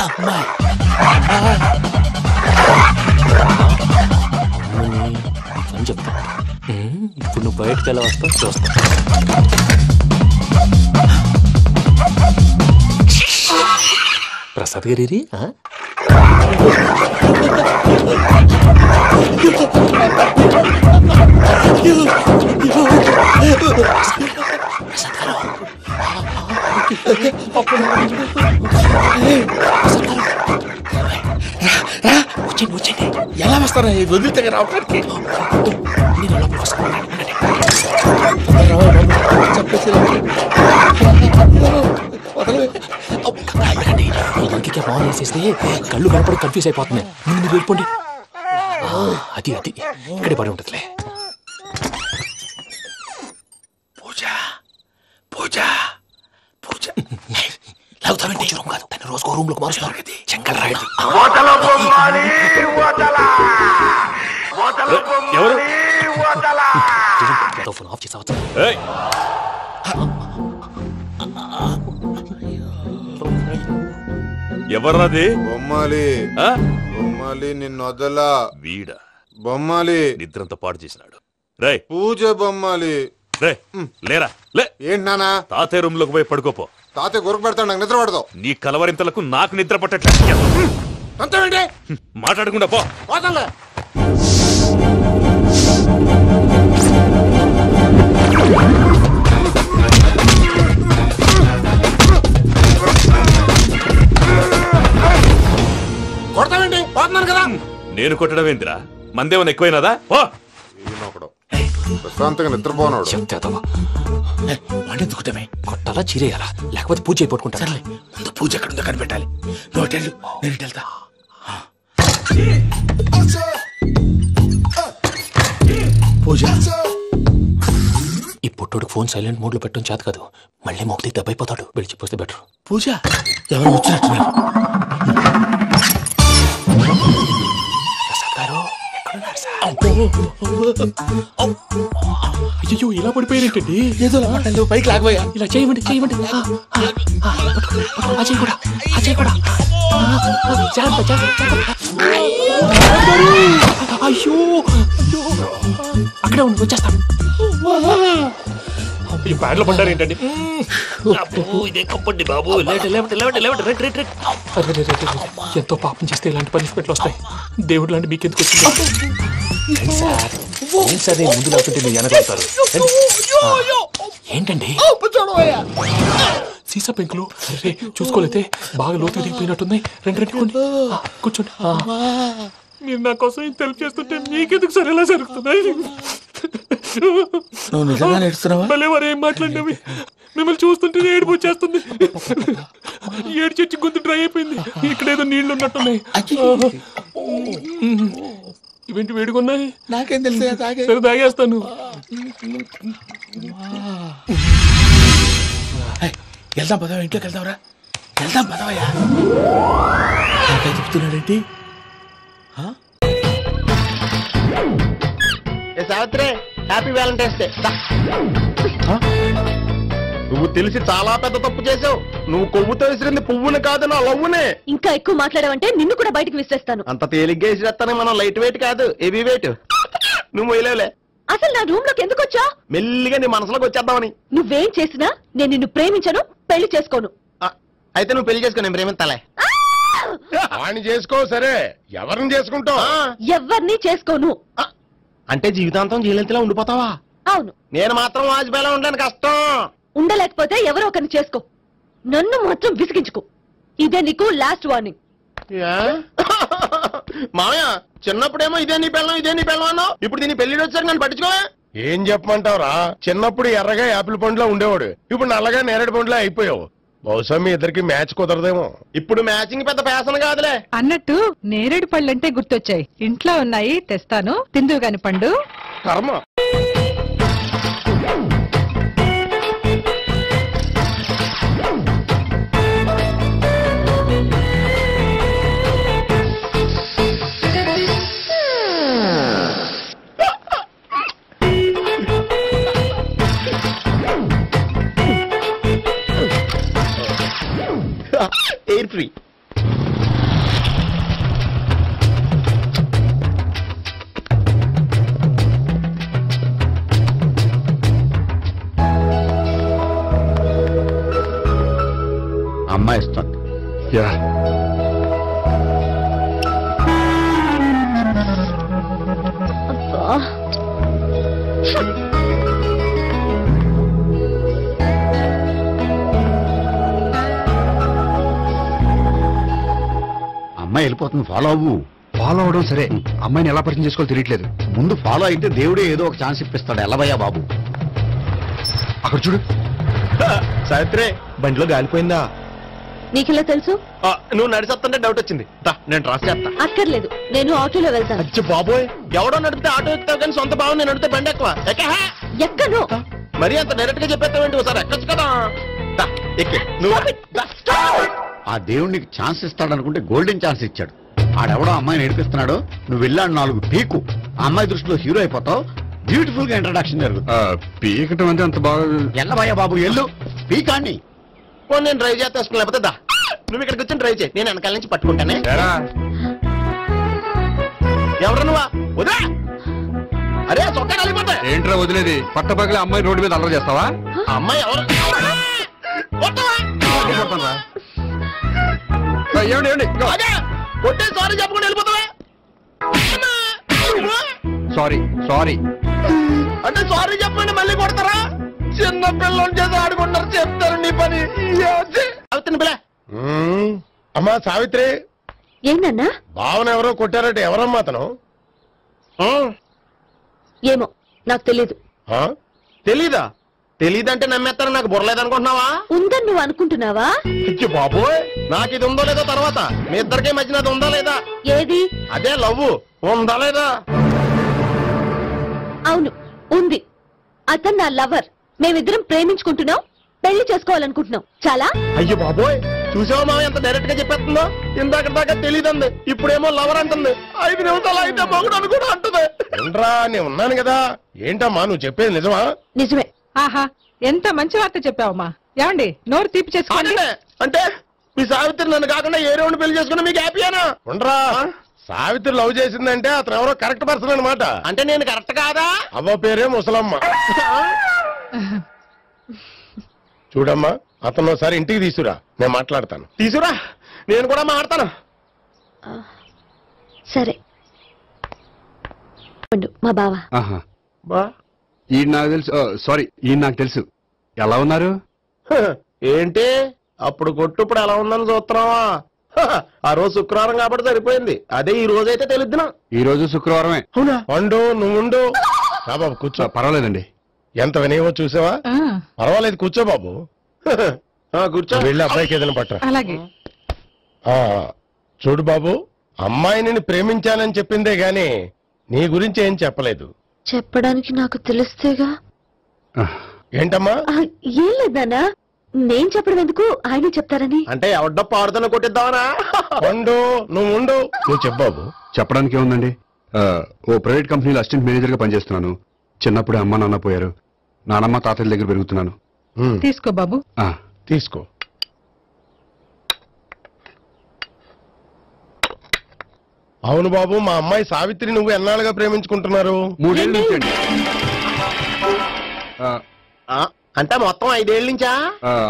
అమ్మా అని చెప్తా. ఇప్పుడు నువ్వు బయటకు ఎలా వస్తావు చూస్తా. ప్రసాద్ గారి వచ్చండి. ఎలా వస్తారా వదిలితే రావడానికి? ఇంకే ఫోన్ వేసేస్తే కళ్ళు కనపడి కన్ఫ్యూజ్ అయిపోతున్నాయి. మీరు వెళ్ళిపోండి. అది ఇక్కడే పడి ఉంటుందిలే. పూజ పూజ పూజ లాగుతామంటే రూమ్ కాదు, తను రోజుకో రూమ్ లోకి మారుస్తున్నారు కదా. చెంగల్ రాయడం ఫోన్ ఆఫ్ చేసావచ్చు. ఎవర్రాది? బొమ్మాలి. బొమ్మాలి నిన్ను వదలా. వీడ బొమ్మాలి నిద్రంతా పాడు చేసినాడు. రే పూజ బొమ్మాలి. రే లేరా లే. ఏంటి నానా? తాతయ్య రూమ్ లోకి పోయి పడుకోపో. తాతయ్య గురకు పెడతాడు, నాకు నిద్ర పడతావు. నీ కలవరింతలకు నాకు నిద్ర పట్టట్లేదు. మాట్లాడకుండా పో. కొడతావేంటి? పోతున్నాను కదా. నేను కొట్టడం ఏంటిరా? మందేమన్నా ఎక్కువైనదా? ప్రశాంతంగా నిద్రపోనాడు. వాడెందుకుంటామే? కొట్టాలా చీరేయాలా లేకపోతే పూజ అయిపోట్టుకుంటా. సర్లే ముందు పూజ ఎక్కడుందో కనిపెట్టాలి. నువ్వు వెళ్ళు, నేను ఇటు వెళ్తా. పూజ ఈ పొట్టుడికి ఫోన్ సైలెంట్ మోడ్ లో పెట్టడం చేత కాదు. మళ్ళీ మొక్కి దెబ్బైపోతాడు. విడిచిపోతే బెటర్. పూజ ఎవరు వచ్చినట్టున్నారు? అయ్యో ఇలా పడిపోయారేంటండి? ఏదో మాట్లాడలేవు, పైకి లాగబోయా. ఇలా చేయమండి చేయమండి. అజయ్ కూడా అయ్యో అక్కడే ఉండి వచ్చేస్తాను. ఈ బ్యాగ్ లో పడ్డారు ఏంటండి? ఇదే కప్పండి బాబు. ఎంతో పాపం చేస్తే ఇలాంటి పనిష్మెంట్లు వస్తాయి. దేవుడు లాంటి మీకెందుకు వచ్చింది? సార్ ముందు లేకుంటే మీరు వెనకాడతారు. ఏంటండి సీసా పెంకులు? చూసుకోలేతే బాగా లోతు దిగిపోయినట్టున్నాయి. రండి కూర్చోండి. మీరు నా కోసం ఇంత హెల్ప్ చేస్తుంటే మీకెందుకు సరే ఎలా జరుగుతున్నాయి? నువ్వు నిజంగా నేర్చుతున్నావా? మళ్ళీ వారు ఏం మాట్లాడినవి? మిమ్మల్ని చూస్తుంటే ఏడుపు వచ్చేస్తుంది. ఏడు చచ్చి గొంతు డ్రై అయిపోయింది. ఇక్కడ ఏదో నీళ్లు ఉన్నట్టున్నాయి. ఇవేంటి వేడుకున్నాయి? నాకేం తెలుసు, సరే తాగేస్తాను. వెళ్దాం పదవా, ఇంట్లోకి వెళ్దాంరా. వెళ్దాం పదవయ్యా. నాకే చెప్తున్నాడేంటి? Savitri happy Valentine's day. నువ్వు తెలిసి చాలా పెద్ద తప్పు చేసావు. నువ్వు కొవ్వుతో విసిరింది పువ్వుని కాదు, నా లవ్వునే. ఇంకా ఎక్కువ మాట్లాడావంటే నిన్ను కూడా బయటకు విసిరేస్తాను. అంత తేలిగ్గా విసిరేస్తానే. మనం లైట్ వెయిట్ కాదు, హెవీ వెయిట్. నువ్వు మొయ్యలేవులే. అసలు నా రూమ్ లోకి ఎందుకు వచ్చా? మెల్లిగా నీ మనసులోకి వచ్చేద్దామని. నువ్వేం చేసినా నేను నిన్ను ప్రేమించను, పెళ్లి చేసుకోను. అయితే నువ్వు పెళ్లి చేసుకో, నేను ప్రేమిస్తాలే. వాణ్ణి చేసుకో. సరే ఎవరిని చేసుకుంటావు? ఎవరిని చేసుకోను. అంటే జీవితాంతం జైలెంతలా ఉండిపోతావా? అవును. నేను మాత్రం వాజ్పేయిలా ఉండడానికి కష్టం. ఉండలేకపోతే ఎవరో ఒకరిని చేసుకో, నన్ను మాత్రం విసిగించుకో. ఇదే నీకు లాస్ట్ వార్నింగ్. మామయ్య చిన్నప్పుడేమో ఇదే నీ పెళ్ళం అన్నావు. ఇప్పుడు దీని పెళ్లి వచ్చారు, నన్ను పట్టించుకో. ఏం చెప్పమంటావురా? చిన్నప్పుడు ఎర్రగా యాపిల్ పండులో ఉండేవాడు, ఇప్పుడు నల్లగా నేరేడు పండులో అయిపోయావు. బహుశా మీ ఇద్దరికి మ్యాచ్ కుదరదేమో. ఇప్పుడు మ్యాచింగ్ పెద్ద ఫ్యాషన్ కాదులే. అన్నట్టు నేరేడు పళ్ళంటే గుర్తొచ్చాయి. ఇంట్లో ఉన్నాయి, తెస్తాను. తిందువు గాని పండు. కర్మ. Air free. అమ్మాయి ఇస్తుంది. అమ్మాయి వెళ్ళిపోతుంది, ఫాలో అవ్వు. ఫాలో అవడం సరే, అమ్మాయిని ఎలా పరిచయం చేసుకోవాలో తెలియట్లేదు. ముందు ఫాలో అయితే దేవుడే ఏదో ఒక ఛాన్స్ ఇప్పిస్తాడు. ఎలవయ్యా బాబు. అక్కడ చూడు. సావిత్రి, బండిలో గాలిపోయిందా? నీకెలా తెలుసు? నువ్వు నడిచేస్తుంటే డౌట్ వచ్చింది. నేను ట్రాస్ చేస్తా. అక్కర్లేదు, నేను ఆటోలో వెళ్తాను. అచ్చి బాబోయ్, ఎవడో నడిపితే ఆటో ఎక్కుతావు కానీ సొంత భావం నేను నడిపితే బండి ఎక్కువ. ఎక్కను. మరి అంత డైరెక్ట్ గా చెప్పేస్తావేంటి? ఒకసారి ఎక్కొచ్చు కదా. ఎక్కే ఆ దేవుడు నీకు ఛాన్స్ ఇస్తాడనుకుంటే గోల్డెన్ ఛాన్స్ ఇచ్చాడు. ఆడెవడో అమ్మాయిని ఏడిపిస్తున్నాడు, నువ్వు వెళ్ళాడు 4 పీకు. ఆ అమ్మాయి దృష్టిలో హీరో అయిపోతావు. బ్యూటిఫుల్ గా ఇంట్రడక్షన్ జరుగుతుంది. పీకటం అంటే అంత బాగా ఎల్లవయ్యా బాబు, ఎల్లు పీకాన్ని. నేను డ్రైవ్ చేస్తాను. లేకపోతే దా, నువ్వు ఇక్కడికి వచ్చి డ్రైవ్ చేయి, నేను వెనకాల నుంచి పట్టుకుంటానే. ఎవరు నువ్వా? వదిలే. అరే చొక్కా కలిగిపోతా. ఏంట్రా వదిలేది? పట్టపగలే అమ్మాయి రోడ్డు మీద అల్లరి చేస్తావా? అమ్మాయి ఎవరు? కొట్టే సారీ చెప్పకుండా వెళ్ళిపోతావా? సారీ సారీ అంటే సారీ చెప్పండి మళ్ళీ కొడతారా? చిన్న పిల్లలు చేసి ఆడుకుంటారు, చెప్తారు నీ పని. అమ్మా సావిత్రి. ఏంటన్నా? భావన ఎవరో కొట్టారట. ఎవరమ్మా అతను? ఏమో నాకు తెలీదు. తెలీదా? తెలీదంటే నమ్మేస్తాను. నాకు బుర్రలేదనుకుంటున్నావా? ఉందని నువ్వు అనుకుంటున్నావా? బాబోయ్, నాకు ఇది ఉందో లేదో తర్వాత. మీ ఇద్దరికే మధ్యన అది ఉందా లేదా? ఏది? అదే లవ్ ఉందా లేదా? అవును, ఉంది. అతను నా లవర్. మేమిద్దరం ప్రేమించుకుంటున్నాం, పెళ్లి చేసుకోవాలనుకుంటున్నాం. చాలా. అయ్యో బాబోయ్, చూసావా మా ఎంత డైరెక్ట్ గా చెప్పేస్తుందో? ఇందాక దాకా తెలియదండి, ఇప్పుడేమో లవర్ అంటుంది. 5 నిమిషాలు అయితే మొగుడు కూడా అంటుంది. ఏంట్రా, నేను ఉన్నాను కదా. ఏంటమ్మా నువ్వు చెప్పేది నిజమా? నిజమే. ఆహా, ఎంత మంచి వార్త చెప్పావమ్మా. ఏమండి, నోరు తీపి చేసుకోండి. అంటే మీ సావిత్రి నన్ను కాకుండా ఏ రౌండ్ పెళ్లి చేసుకున్నా మీకు హ్యాపీయేనా? ఉండరా, సావిత్రి లవ్ చేసిందంటే అతను ఎవరో కరెక్ట్ పర్సన్ అనమాట. అంటే నేను కరెక్ట్ కాదా? అవ్వ పేరే ముసలమ్మ. చూడమ్మా, అతను ఒకసారి ఇంటికి తీసుకురా, నేను మాట్లాడతాను. తీసుకురా, నేను కూడా మాట్లాడతాను. సరే. మా బావా. ఈయన నాకు తెలుసు. సారీ, ఈయన నాకు తెలుసు. ఎలా ఉన్నారు? ఏంటి అప్పుడు కొట్టు ఇప్పుడు ఎలా ఉందని చూస్తున్నావా? ఆ రోజు శుక్రవారం కాబట్టి సరిపోయింది. అదే ఈ రోజు అయితే తెలుద్దునా. ఈ రోజు శుక్రవారమే. వండు, నువ్వు ఉండు. బాబు కూర్చో. పర్వాలేదండి. ఎంత వినయమో చూసావా? పర్వాలేదు, కూర్చో బాబు. కూర్చో. వెళ్ళి అబ్బాయికి ఏదైనా పట్టరా. అలాగే. చూడు బాబు, అమ్మాయి నిన్ను ప్రేమించానని చెప్పిందే గాని నీ గురించి ఏం చెప్పలేదు. చెప్పడానికి నాకు తెలిస్తేగా. ఏంటమ్మా? ఏం లేదన్నా, నేను చెప్పడం ఎందుకు, ఆయన చెప్తారని. అంటే ఎవడ్డో పాడుతున్న కొట్టిద్దామనా? ఉండు, నువ్వు ఉండు. నువ్వు చెప్పు బాబు. చెప్పడానికి ఏముందండి, ఓ ప్రైవేట్ కంపెనీలో అసిస్టెంట్ మేనేజర్ గా పనిచేస్తున్నాను. చిన్నప్పుడే అమ్మ నాన్న పోయారు. నానమ్మ తాతయ్య దగ్గర పెరుగుతున్నాను. తీసుకో బాబు. తీసుకో. అవును బాబు, మా అమ్మాయి సావిత్రి నువ్వు ఎన్నాళ్ళుగా ప్రేమించుకుంటున్నారు? 3 ఏళ్ళ నుంచి అండి. అంటే మొత్తం 5 ఏళ్ళ నుంచా?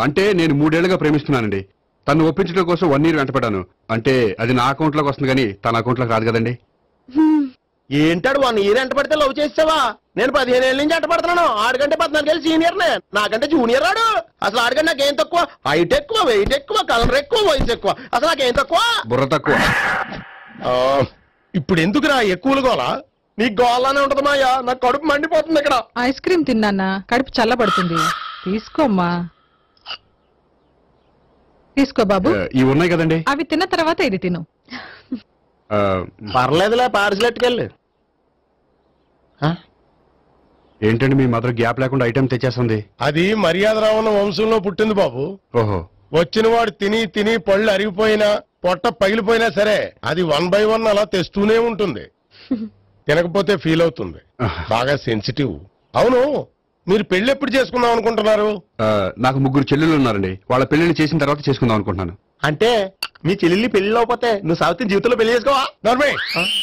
అంటే నేను 3 ఏళ్లుగా ప్రేమిస్తున్నానండి. తను ఒప్పించడం కోసం 1 year వెంటపడ్డాను. అంటే అది నా అకౌంట్ లోకి వస్తుంది కానీ తన అకౌంట్ లోకి రాదు కదండి. ఏంటాడు 1 year ఎంట పడితే లవ్ చేసావా? నేను 15 ఏళ్ళ నుంచి ఎంట పడుతున్నాను. ఆడికంటే 14 ఏళ్ళు సీనియర్ నే, నాకంటే జూనియర్ ఆడు. అసలు ఆడికంటే నాకేం తక్కువ? హైట్ ఎక్కువ, వెయిట్ ఎక్కువ, కలర్ ఎక్కువ, వయసు ఎక్కువ. అసలు నాకేం తక్కువ? బుర్ర తక్కువ. ఇప్పుడు ఎందుకురా ఎక్కువలు గోలా? నీకు గోలానే ఉంటది మాయా, నాకు కడుపు మండిపోతుంది ఇక్కడ. ఐస్ క్రీమ్ తిన్నానా, కడుపు చల్లబడుతుంది. తీసుకోమ్మా. తీసుకో బాబు. ఇవి ఉన్నాయి కదండి. అవి తిన్న తర్వాత ఇది తిను. పర్లేదులే, పార్సిల్ ఎట్టుకెళ్ళి. ఏంటండి మీ మదర్ గ్యాప్ లేకుండా ఐటెం తెచ్చేస్తుంది? అది మర్యాద రావణ వంశంలో పుట్టింది బాబు. ఓహో. వచ్చిన వాడు తిని తిని పళ్ళు అరిగిపోయినా పొట్ట పగిలిపోయినా సరే అది 1 by 1 అలా తెస్తూనే ఉంటుంది. తినకపోతే ఫీల్ అవుతుంది. బాగా సెన్సిటివ్. అవును, మీరు పెళ్లి ఎప్పుడు చేసుకుందాం అనుకుంటున్నారు? నాకు 3 చెల్లెలు ఉన్నారండి. వాళ్ళ పెళ్లిని చేసిన తర్వాత చేసుకుందాం అనుకుంటున్నాను. అంటే మీ చెల్లెల్ని పెళ్లి లేకపోతే నువ్వు సావిత్రి జీవితంలో పెళ్లి చేసుకోవా? నర్మే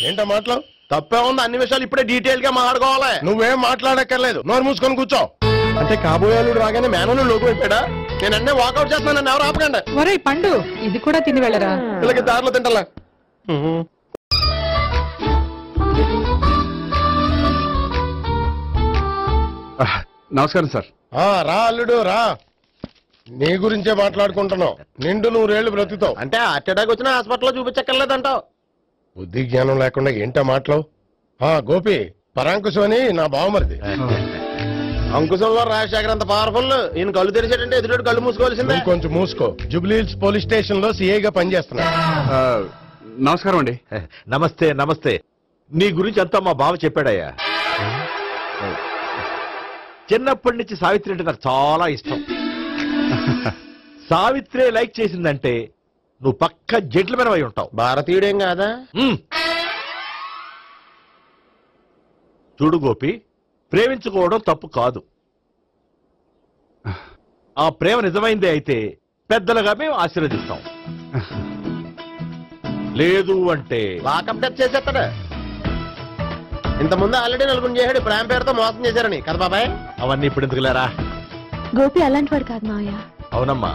ఏంటో మాటలు తప్పే ఉంది. అన్ని విషయాలు ఇప్పుడే డీటెయిల్ గా మాట్లాడుకోవాలి. నువ్వేం మాట్లాడక్కర్లేదు, నోరు మూసుకొని కూర్చో. అంటే కాబోయేవాళ్ళు రాగానే మేనలు లోకి అయిపోయాడా? నేను అన్నీ వాకౌట్ చేస్తున్నాను, నన్ను ఎవరు ఆపకండి. ఒరే పండు, ఇది కూడా తిని వెళ్ళరా. వీళ్ళకి దారిలో తింటలా. నమస్కారం సార్. రా అల్లుడు రా. నీ గురించే మాట్లాడుకుంటున్నావు. నిండు 100 ఏళ్లు బ్రతుకుతావు. అంటే హార్ట్ అటాక్ వచ్చినా హాస్పిటల్లో చూపించక్కర్లేదంటావు. బుద్ధి జ్ఞానం లేకుండా ఏంటో మాటలు. గోపి, పరాంకుశం అని నా బావమరిది. అంకుశంలో రాజశేఖర్ అంత పవర్ఫుల్. ఈయన కళ్ళు తెరిచాడంటే ఎదురు కళ్ళు మూసుకోవాల్సిందే. కొంచెం మూసుకో. జూబ్లీహిల్స్ పోలీస్ స్టేషన్ లో సిఐగా పనిచేస్తున్నా. నమస్కారం అండి. నమస్తే నమస్తే. నీ గురించి అంతా మా బావ చెప్పాడయ్యా. చిన్నప్పటి నుంచి సావిత్రి అంటే నాకు చాలా ఇష్టం. సావిత్రి లైక్ చేసిందంటే నువ్వు పక్క జెంట్లమెన్ అయి ఉంటావు. భారతీయుడేం కాదా? చూడు గోపి, ప్రేమించుకోవడం తప్పు కాదు. ఆ ప్రేమ నిజమైందే అయితే పెద్దలుగా మేము ఆశీర్వదిస్తాం. లేదు అంటే లాకప్ డెత్ చేసేస్తాడా? ఇంతకుముందు ఆల్రెడీ 4 చేశాడు. ప్రేమ పేరుతో మోసం చేశారని కదా బాబాయ్. అవన్నీ ఇప్పుడు ఎందుకు లేరా? గోపి అలాంటి వాడు కాదు మావయ్య. అవునమ్మా,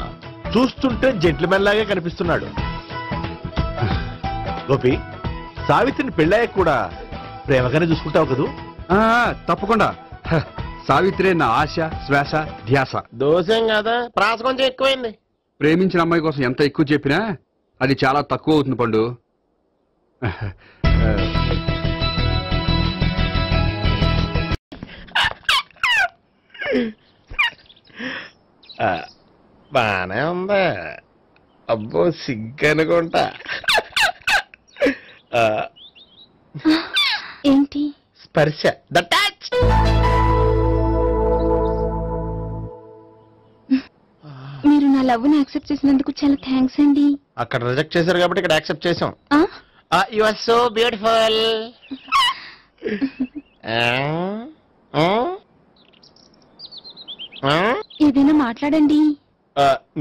చూస్తుంటే జెంట్లమెన్ లాగే కనిపిస్తున్నాడు. గోపి, సావిత్రిని పెళ్ళాక కూడా ప్రేమగానే చూసుకుంటావు కదూ? తప్పకుండా. సావిత్రే నా ఆశ, శ్వాస, ధ్యాస. దోషం కదా, ప్రాస కొంచెం ఎక్కువైంది. ప్రేమించిన అమ్మాయి కోసం ఎంత ఎక్కువ చెప్పినా అది చాలా తక్కువ అవుతుంది పండు. బానే ఉందా? అబ్బో సిగ్గనుకుంటా. ఏంటి? స్పర్శ, ద టచ్. మీరు నా లవ్ ని యాక్సెప్ట్ చేసినందుకు చాలా థ్యాంక్స్ అండి. అక్కడ రిజెక్ట్ చేశారు కాబట్టి ఇక్కడ యాక్సెప్ట్ చేసాం. You are so beautiful. ఏదైనా మాట్లాడండి.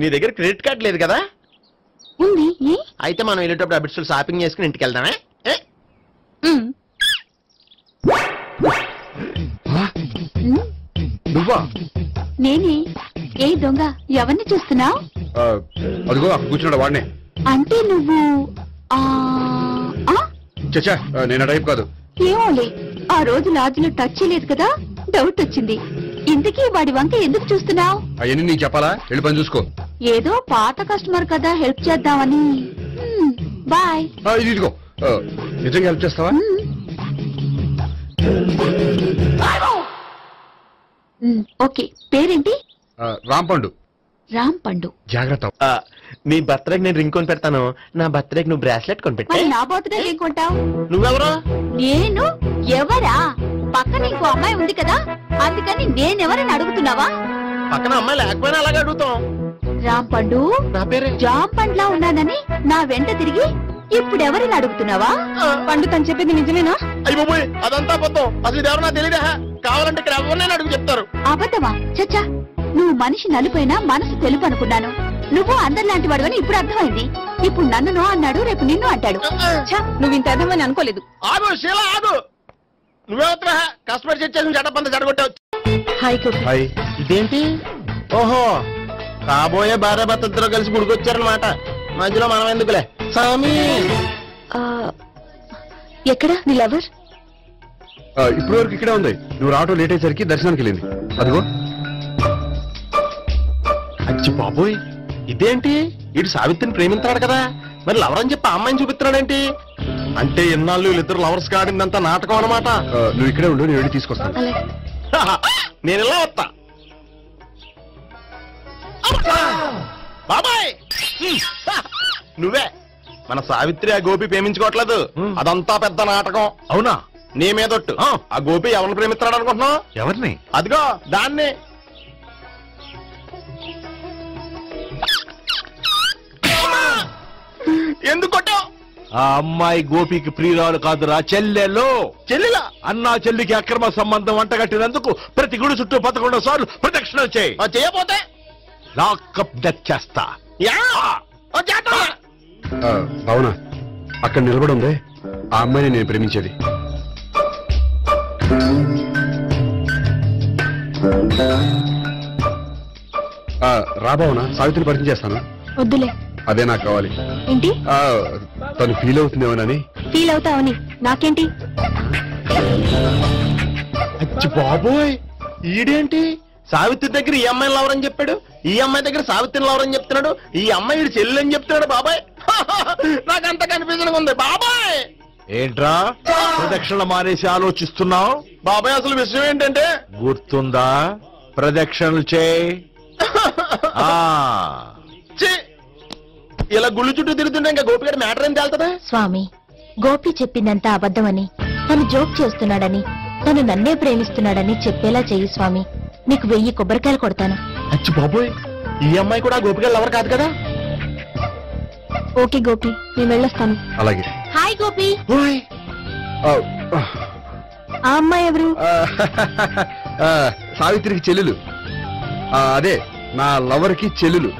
నీ దగ్గర క్రెడిట్ కార్డ్ లేదు కదా? ఉంది. అయితే మనం వెళ్ళేటప్పుడు అబిట్స్ షాపింగ్ చేసుకుని ఇంటికి వెళ్దామే. నువ్వా? నేనే. ఏ దొంగ, ఎవరిని చూస్తున్నావు? అదిగో అక్కడ కూర్చున్నాడు వాడినే. అంటే నువ్వు చచ్చా, నేను టైప్ కాదు. ఏమోలే, ఆ రోజు లాడ్జ్లో టచ్ చేయలేదు కదా, డౌట్ వచ్చింది. ఇంతకీ వాడి వంక ఎందుకు చూస్తున్నావు? అవన్నీ నీకు చెప్పాలా? వెళ్ళి పని చూసుకో. ఏదో పాత కస్టమర్ కదా, హెల్ప్ చేద్దామని. బాయ్. ఇదిగో, నిజంగా హెల్ప్ చేస్తావా? ఓకే. పేరేంటి? రాంపండు. రాంపండు. జాగ్రత్త. నీ బర్త్డేకి నేను రింగ్ కొని పెడతాను. నా బర్త్డేకి నువ్వు బ్రాస్లెట్ కొని పెట్టా. నా బర్త్డే ఏం కొంటావు? నువ్వెవరు? నేను ఎవరా? పక్కన ఇంకో అమ్మాయి ఉంది కదా, అందుకని నేనెవరని అడుగుతున్నావా? పక్కన అమ్మాయి లేకపోయినా అలాగే అడుగుతాం. రాంపండు, నా పేరే జామ్ పండ్లా ఉన్నానని నా వెంట తిరిగి ఇప్పుడెవరని అడుగుతున్నావా? పండు తను చెప్పింది నిజమేనా? అయ్యి బాబోయ్, అదంతా అబద్ధం. అసలు ఇది ఎవరు నాకు తెలియదా? కావాలంటే ఇక్కడ ఎవరినైనా అడుగు చెప్తారు. అబద్ధమా? చచ్చా, నువ్వు మనిషి నలుపైనా మనసు తెలుపు అనుకున్నాను. నువ్వు అందరిలాంటి వాడు అని ఇప్పుడు అర్థమైంది. ఇప్పుడు నన్ను నో అన్నాడు, రేపు నిన్ను అంటాడు. నువ్వు ఇంత అర్థమని అనుకోలేదు. ఆగు శీల, ఆగు. నువ్వెవరా? కస్టమర్ చేసి జడపంత జడగొట్టావు. హాయ్. ఇదేంటి? ఓహో, కాబోయే భార్య భర్తతో కలిసి గుడికొచ్చారనమాట. మధ్యలో మనం ఎందుకులే స్వామి. ఎక్కడ నీ లవర్? ఇప్పుడు వరకు ఇక్కడే ఉంది. నువ్వు రావటం లేట్ అయ్యేసరికి దర్శనానికి వెళ్ళింది. అదిగో. అచ్చి బాబోయ్, ఇదేంటి? ఇటు సావిత్రిని ప్రేమించాడు కదా, మరి లవర్ అని చెప్పి అమ్మాయిని చూపిస్తున్నాడేంటి? అంటే ఎన్నాళ్ళు వీళ్ళిద్దరు లవర్స్ కాడిందంతా నాటకం అనమాట. నువ్వు ఇక్కడే ఉండు, నేను వెళ్ళి తీసుకొస్తాను. నేను ఇలా వస్తా. బాబాయ్ నువ్వే మన సావిత్రి ఆ గోపి ప్రేమించుకోవట్లేదు అదంతా పెద్ద నాటకం. అవునా? నీ మీదొట్టు. ఆ గోపి ఎవరిని ప్రేమిస్తున్నాడు అనుకుంటున్నావు? ఎవరిని? అదిగో దాన్ని. ఎందుకు కొట్టావు? ఆ అమ్మాయి గోపికి ప్రియురాలు కాదురా, చెల్లెలు. చెల్లెలా? అన్నా చెల్లికి అక్రమ సంబంధం వంటగట్టినందుకు ప్రతి గుడి చుట్టూ 11 సార్లు ప్రదక్షిణలు చేయి. చేయపోతే లాకప్ డెత్ చేస్తా. అవునా? అక్కడ నిలబడి ఉంది ఆ అమ్మాయిని నేను ప్రేమించేది. రాబావునా? సావిత్రిని పరిచయం చేస్తాను. వద్దులే. అదే నాకు కావాలి. ఏంటి? తను ఫీల్ అవుతుందేమోనని. ఫీల్ అవుతావని నాకేంటి? అచ్చి బాబోయ్, ఈడేంటి సావిత్రి దగ్గర ఈ అమ్మాయిని లవరని చెప్పాడు, ఈ అమ్మాయి దగ్గర సావిత్రిని లవరని చెప్తున్నాడు, ఈ అమ్మాయి ఈడు చెల్లి అని చెప్తున్నాడు. బాబాయ్ నాకంత కన్ఫ్యూజన్ ఉంది బాబాయ్. ఏంట్రా ప్రదక్షిణ మానేసి ఆలోచిస్తున్నావు? బాబాయ్ అసలు విషయం ఏంటంటే గుర్తుందా? ప్రదక్షిణలు చేయి. ఇలా గుళ్ళు చుట్టూ తిరుగుతుంటే ఇంకా గోపిగారి మ్యాటర్ ఏం తేలుతుందా? స్వామి, గోపి చెప్పిందంతా అబద్ధమని, తను జోక్ చేస్తున్నాడని, తను నన్నే ప్రేమిస్తున్నాడని చెప్పేలా చెయ్యి స్వామి. నీకు 1000 కొబ్బరికాయలు కొడతాను. అచ్చి బాబోయ్, ఈ అమ్మాయి కూడా గోపిగారు లవర్ కాదు కదా? ఓకే గోపి, నేను వెళ్ళొస్తాను. అలాగే. హాయ్ గోపి. ఆ అమ్మాయి ఎవరు? సావిత్రికి చెల్లెలు. అదే నా లవర్ కి చెల్లెలు.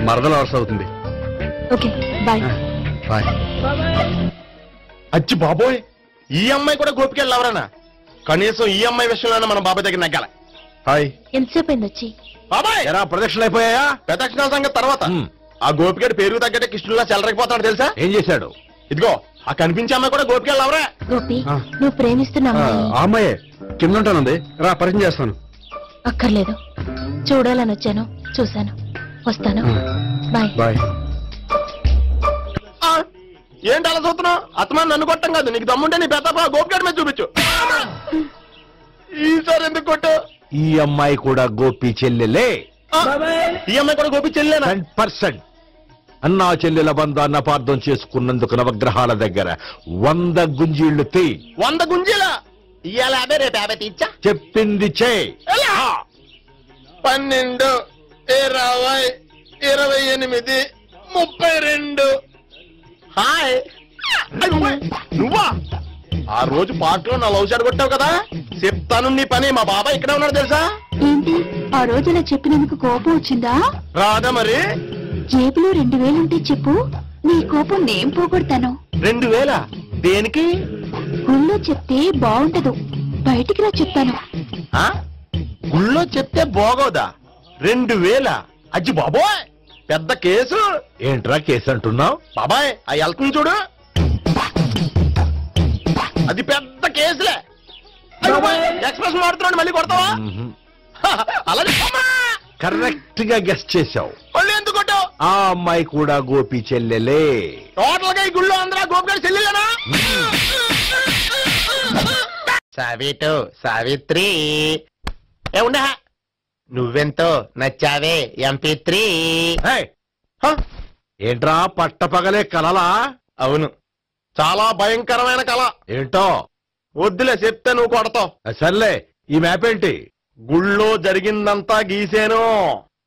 మరదల వరుస అవుతుంది. Okay bye. బాయ్. అచ్చి బాబోయ్, ఈ అమ్మాయి కూడా గోపిగారు లవరేనా? కనీసం ఈ అమ్మాయి విషయంలోనే మనం బాబాయ్ దగ్గర నగ్గాల. హాయ్. ఎంతసేపు అయింది వచ్చి? బాబాయ్ ఎలా ప్రదక్షిణలు అయిపోయాయా? ప్రదక్షిణాల సంగతి తర్వాత. ఆ గోపిగాడి పేరు తగ్గట్టే కృష్ణులా చెలరకపోతాడు తెలుసా? ఏం చేశాడు? ఇదిగో ఆ కనిపించే అమ్మాయి కూడా గోపిగారు లవరే. గోపి, నువ్వు ప్రేమిస్తున్న అమ్మాయి ఆ అమ్మాయే కింద ఉంటానుంది. రా పరిచయం చేస్తాను. అక్కర్లేదు, చూడాలని వచ్చాను, చూశాను, వస్తాను. బాయ్. బాయ్. ఏంటి అలా చూస్తున్నావు? అత్తమాని నన్ను కొట్టం కాదు, నీకు దమ్ముంటే నీ పెద్ద గోపిగాడి మీద చూపించు. ఈసారి ఎందుకు కొట్టు? ఈ అమ్మాయి కూడా గోపి చెల్లెలే. ఈ అమ్మాయి కూడా గోపి చెల్లెనా? 100%. అన్నా చెల్లెల బంధాన్ని అపార్థం చేసుకున్నందుకు నవగ్రహాల దగ్గర 100 గుంజీళ్లు తీ. 100 గుంజీలా? ఇవాళ 50, రేపు 50 తీచ్చా. చెప్పింది చే. 12, 20, 28, 32. హాయ్. నువ్వా? ఆ రోజు పార్క్ లో నా లవ్ షాట్ కొట్టావు కదా, చెప్తాను నీ పని. మా బాబాయ్ ఇక్కడే ఉన్నాడు తెలుసా? ఏంటి ఆ రోజు ఇలా చెప్పినందుకు కోపం వచ్చిందా? రాదా మరి? జేబులో 2000 ఉంటే చెప్పు, నీ కోపం నేను పోగొడతాను. 2000? దేనికి? గుళ్ళో చెప్తే బాగుంటదు, బయటికి రా చెప్తాను. గుళ్ళో చెప్తే బాగోదా? 2000? అజ్జి బాబోయ్, పెద్ద కేసు. ఏంట్రా కేసు అంటున్నావు? బాబాయ్ ఆ వెళ్తుంది చూడు, అది పెద్ద కేసులే. ఎక్స్ప్రెస్ వాడుతున్నాడు, మళ్ళీ కొడతావా? అలా కరెక్ట్ గా గెస్ట్ చేశావు. మళ్ళీ ఎందుకు కొట్టావు? ఆ అమ్మాయి కూడా గోపి చెల్లెలే. టోటల్ గా ఈ గుళ్ళో అందరూ గోపిగారి చెల్లెలేనా? సావిటు, సావిత్రి ఏముండా, నువ్వెంతో నచ్చావే MP3. ఏంట్రా పట్టపగలే కలలా? అవును, చాలా భయంకరమైన కళ. ఏంటో? వద్దులే, చెప్తే నువ్వు కొడతావు. సర్లే, ఈ మ్యాప్ ఏంటి? గుళ్ళో జరిగిందంతా గీసేను.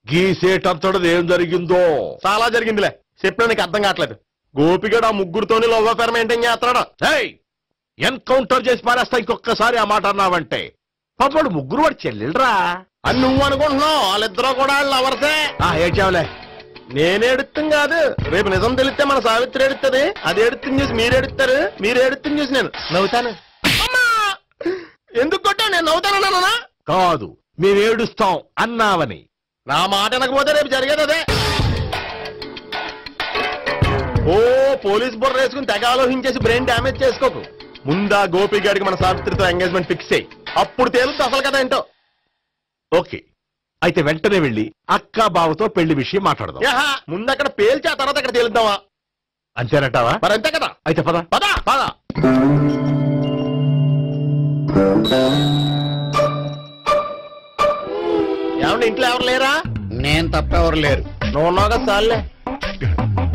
గీసేటంతటది ఏం జరిగిందో? చాలా జరిగిందిలే, చెప్పినా నీకు అర్థం కావట్లేదు. గోపిగడు ఆ ముగ్గురుతోని లవ్ అఫేర్ మెయింటైన్ చేస్తున్నాడు. ఎన్కౌంటర్ చేసి పారేస్తా ఇంకొకసారి ఆ మాట అన్నావంటే. పాపడు ముగ్గురు వాడు చెల్లెలరా అని నువ్వు అనుకుంటున్నావు, వాళ్ళిద్దరూ కూడా లవర్సే. ఏడ్చావులే. నేను ఎడుతుంది కాదు, రేపు నిజం తెలిస్తే మన సావిత్రి ఎడుతుంది. అది ఎడుతుంది చూసి మీరు ఎడుతారు, మీరు ఎడుతుంది చూసి నేను నవ్వుతాను. ఎందుకు కొట్టా? నేను నవ్వుతానన్నా? కాదు, మేమేడుస్తాం అన్నావని. నా మాట అనకపోతే రేపు జరిగేది అదే. ఓ పోలీస్ బుర్ర వేసుకుని తెగ ఆలోచించేసి బ్రెయిన్ డ్యామేజ్ చేసుకోకు. ముందా గోపి గారికి మన సావిత్రితో ఎంగేజ్మెంట్ ఫిక్స్ అయ్యి, అప్పుడు తేలుతుంది అసలు కదా ఏంటో. ఓకే, అయితే వెంటనే వెళ్ళి అక్క బావతో పెళ్లి విషయం మాట్లాడదాం. ముందు అక్కడ పేల్చి ఆ తర్వాత అక్కడ తేలుద్దామా? అంతేనటావా? మరి అంతే కదా. అయితే పద పద పద. ఏమండి ఇంట్లో ఎవరు లేరా? నేను తప్ప ఎవరు లేరు. నువ్వు ఉన్నావు కదా సార్లే.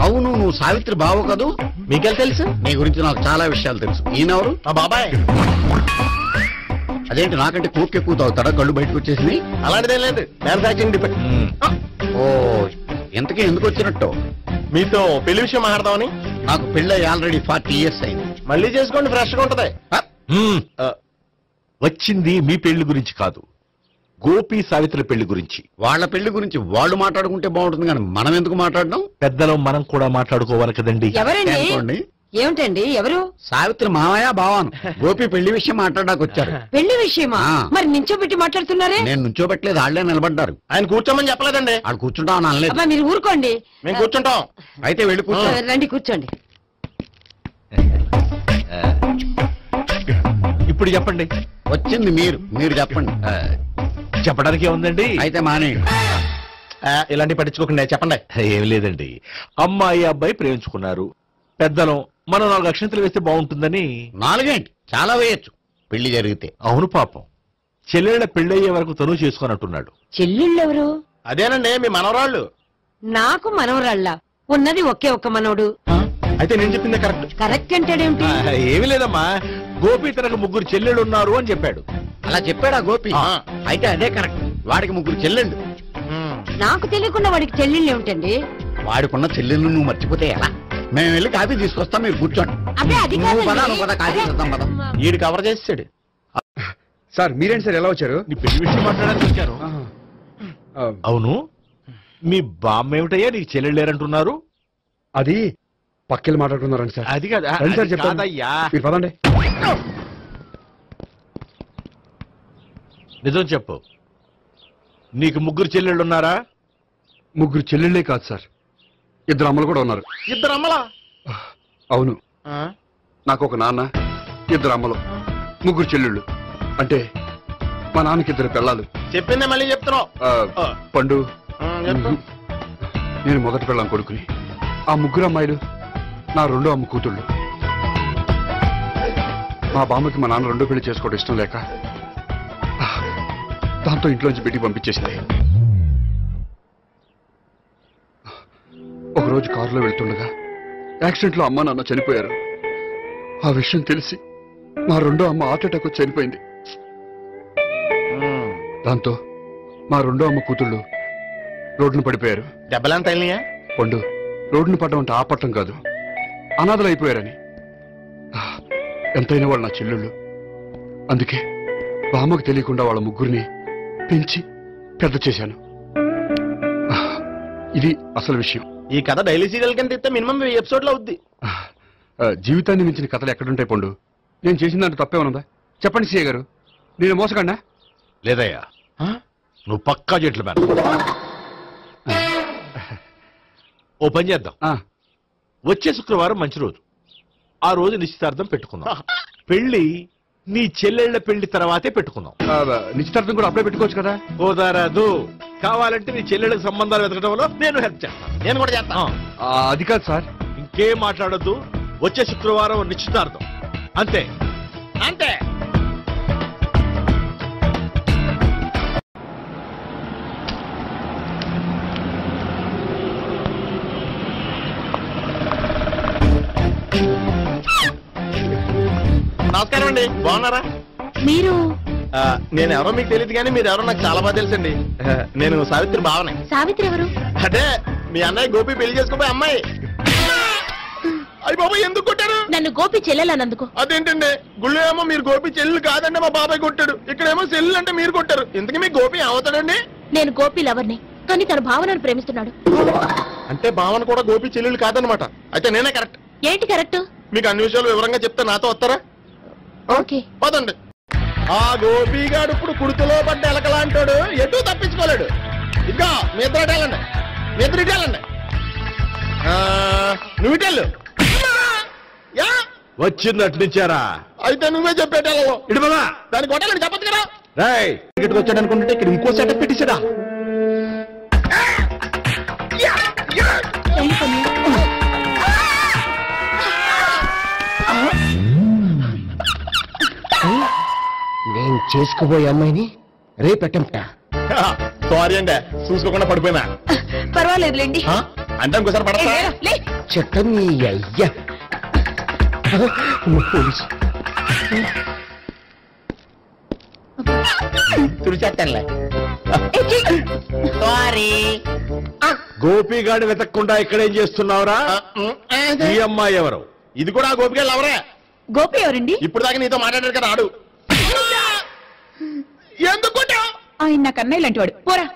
అవును, నువ్వు సావిత్రి బావు కదూ? మీకెళ్ళి తెలుసు? నీ గురించి నాకు చాలా విషయాలు తెలుసు. ఈయనెవరు? మా బాబాయ్. అదేంటి నాకంటే కూక్ ఎక్కువ తాగుతాడా? కళ్ళు బయటకు వచ్చేసింది. అలాంటిదేం లేదు, మ్యానుఫాక్చరింగ్ డిపార్ట్మెంట్. ఓ, ఇంతకీ ఎందుకు వచ్చినట్టు? మీతో పెళ్లి విషయం మాట్లాడదామని. నాకు పెళ్ళి ఆల్రెడీ 40 years అయింది. మళ్ళీ చేసుకోండి, ఫ్రెష్ గా ఉంటది. వచ్చింది మీ పెళ్లి గురించి కాదు, గోపి సావిత్రి పెళ్లి గురించి. వాళ్ళ పెళ్లి గురించి వాళ్ళు మాట్లాడుకుంటే బాగుంటుంది, కానీ మనం ఎందుకు మాట్లాడడం? పెద్దలో మనం కూడా మాట్లాడుకోవాలి కదండి. ఎవరండి? ఏమిటండి? ఎవరు? సావిత్రి మామయ్య బావాను. గోపి పెళ్లి విషయం మాట్లాడడానికి వచ్చారు. పెళ్లి విషయమా? మరి నించోబెట్టి మాట్లాడుతున్నారే? నేను నుంచోబెట్టలేదు, వాళ్ళే నిలబడ్డారు. ఆయన కూర్చోమని చెప్పలేదండి. వాళ్ళు కూర్చుంటాం అనలేదు. మీరు ఊరుకోండి. మేము కూర్చుంటాం. అయితే వెళ్ళి కూర్చో. రండి కూర్చోండి. ఇప్పుడు చెప్పండి. వచ్చింది మీరు చెప్పండి. చెప్పడానికి ఏముందండి? అయితే మానేయండి. ఇలాంటి పట్టించుకోకుండా చెప్పండి. ఏం లేదండి, అమ్మాయి అబ్బాయి ప్రేమించుకున్నారు. పెద్దలం మనం 4 అక్షంతలు వేస్తే బాగుంటుందని. 4 ఏంటి, చాలా వేయచ్చు పెళ్లి జరిగితే. అవును, పాపం చెల్లెళ్ళ పెళ్ళయ్యే వరకు తను చేసుకున్నట్టున్నాడు. చెల్లెళ్ళెవరు? అదేనండి మీ మనవరాళ్ళు. నాకు మనవరాళ్ళ ఉన్నది ఒకే ఒక్క మనవడు. అయితే నేను చెప్పింది కరెక్ట్. కరెక్ట్ అంటాడేమిటి? ఏమి లేదమ్మా, గోపి తనకు 3 చెల్లెళ్ళు ఉన్నారు అని చెప్పాడు. అలా చెప్పాడా గోపి? అయితే అదే కరెక్ట్. వాడికి 3 చెల్లెళ్ళు. నాకు తెలియకుండా వాడికి చెల్లెళ్ళు ఏమిటండి? వాడికున్న చెల్లెళ్ళు నువ్వు మర్చిపోతే ఎలా? మేము వెళ్ళి కాఫీ తీసుకొస్తాం, మీరు కూర్చోండి. వీడు కవర్ చేసాడు. సార్ మీరేంటి సార్ ఎలా వచ్చారు? నీ పెళ్లి విషయం మాట్లాడడానికి వచ్చాను. అవును, మీ బామ్మ ఏమిటయ్యా నీకు చెల్లెళ్ళు లేరంటున్నారు? అది పక్కెళ్ళి మాట్లాడుతున్నారండి సార్. అది కాదు సార్ చెప్తాను, మీరు పదండి. నిజం చెప్పు, నీకు 3 చెల్లెళ్ళు ఉన్నారా? 3 చెల్లెళ్ళే కాదు సార్, 2 అమ్మలు కూడా ఉన్నారు. 2 అమ్మలా? అవును, నాకు ఒక నాన్న, 2 అమ్మలు, 3 చెల్లెళ్ళు. అంటే మా నాన్నకి 2 పిల్లలు. చెప్పిందే మళ్ళీ చెప్తున్నావు. పండు, నేను మొదటి పిల్లం కొడుకుని. ఆ 3 అమ్మాయిలు నా 2వ అమ్మ కూతుళ్ళు. మా బామ్మకి మా నాన్న 2వ పెళ్లి చేసుకోవడం ఇష్టం లేక దాంతో ఇంట్లోంచి బయటికి పంపించేసింది. ఒకరోజు కారులో వెళ్తుండగా యాక్సిడెంట్లో అమ్మ నాన్న చనిపోయారు. ఆ విషయం తెలిసి మా 2వ అమ్మ హార్ట్ అటాక్ వచ్చి చనిపోయింది. దాంతో మా 2వ అమ్మ కూతుళ్ళు రోడ్డును పడిపోయారు. దెబ్బలంతా వెళ్ళినాయా? పండు, రోడ్డును పడ్డం అంటే ఆపట్టం కాదు, అనాథలు అయిపోయారని. ఎంతైనా వాళ్ళు నా చెల్లెళ్ళు. అందుకే బామ్మకు తెలియకుండా వాళ్ళ 3 పెంచి పెద్ద చేశాను. ఇది అసలు విషయం. ఈ కథ డైలీ సీరియల్ కింద ఇస్తే మినిమం ఎపిసోడ్ లో అవుద్ది. జీవితాన్ని మించిన కథలు ఎక్కడుంటాయి పండు? నేను చేసిన దాంట్లో తప్పేమనుందా? చెప్పండి సీఏ గారు, నేను మోసగండా? లేదయ్యా, నువ్వు పక్కా చెట్లు మేన. ఓ పని చేద్దాం, వచ్చే శుక్రవారం మంచి రోజు, ఆ రోజు నిశ్చితార్థం పెట్టుకుందాం. పెళ్లి నీ చెల్లెళ్ల పెళ్లి తర్వాతే పెట్టుకుందాం. నిశ్చితార్థం కూడా అప్పుడే పెట్టుకోవచ్చు కదా? కుదరదు, కావాలంటే నీ చెల్లెళ్ళకి సంబంధాలు వెతకడంలో నేను హెల్ప్ చేస్తాను. నేను కూడా చేస్తాను. అది కాదు సార్. ఇంకేం మాట్లాడొద్దు, వచ్చే శుక్రవారం నిశ్చితార్థం, అంతే అంతే. నమస్కారం అండి, బాగున్నారా? మీరు? నేను ఎవరో మీకు తెలియదు కానీ మీరు ఎవరో నాకు చాలా బాగా తెలుసండి. నేను సావిత్రి బావనే. సావిత్రి ఎవరు? అంటే మీ అన్నయ్య గోపి పెళ్లి చేసుకోపోయి అమ్మాయి. అయ్యి బాబాయ్, ఎందుకు కొట్టారు నన్ను? గోపి చెల్లెలన్నందుకు. అదేంటండి, గుళ్ళు ఏమో మీరు గోపి చెల్లెలు కాదండి మా బాబాయ్ కొట్టాడు, ఇక్కడేమో చెల్లెలు అంటే మీరు కొట్టారు. ఇంతకీ మీ గోపి అవుతాడండి? నేను గోపి లవర్ని, కానీ తన భావనను ప్రేమిస్తున్నాడు. అంటే భావన కూడా గోపి చెల్లెలు కాదనమాట. అయితే నేనే కరెక్ట్. ఏంటి కరెక్ట్? మీకు అన్ని విషయాలు వివరంగా చెప్తే నాతో వస్తారా? ఓకే, పదండి. ఆ గోపిగాడు ఇప్పుడు కుడుతులో పడ్డ ఎలకలాంటాడు, ఎటు తప్పించుకోలేడు. ఇంకా మీ ఇద్దరు వెళ్ళండి, మీ ఇద్దరు ఇటు వెళ్ళండి. నువ్వు ఇటు వెళ్ళు. వచ్చిందటు నుంచారా? అయితే నువ్వే చెప్పేటో ఇటు బాగా దానికి కొట్టాలని చెప్పచ్చు కదా. ఇక్కడికి వచ్చాడు అనుకుంటే ఇక్కడ ఇంకో సెటప్ పెట్టించడా? నేను చేసుకోబోయే అమ్మాయిని రేపెట్టంట. సారీ అండి, చూసుకోకుండా పడిపోయినా. పర్వాలేదులేండి. అంటే ఇంకోసారి పడతా చెట్ట నీ అయ్యా తుడిచేస్తానులే. సారీ. గోపిగాడు వెతక్కుండా ఇక్కడేం చేస్తున్నావురా? ఈ అమ్మాయి ఎవరు? ఇది కూడా గోపిగాళ్ళు ఎవరే? గోపి ఎవరండి? ఇప్పుడు దాకా నీతో మాట్లాడారు కదా ఆడు. ఎందుకు ఆయన నాకు అన్నయ్య లాంటి వాడు. పోరా.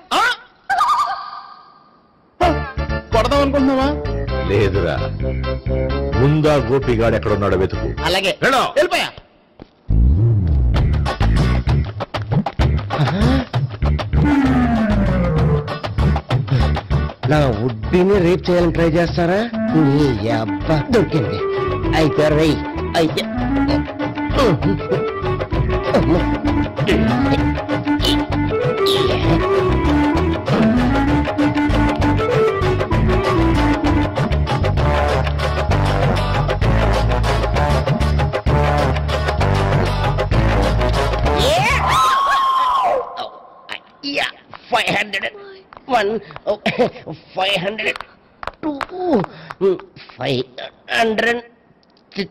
కొడదాం అనుకుంటున్నావా? లేదురా, ముందా గోపిగాడు ఎక్కడున్నాడో వెతుకు. అలాగే వెళ్ళిపోయా. నా ఉడ్బీని రేప్ చేయాలని ట్రై చేస్తారా? నీ అబ్బా దొరికింది. అయితే రై అయితే Yeah, 500. 1, 500, 2, 500, 3.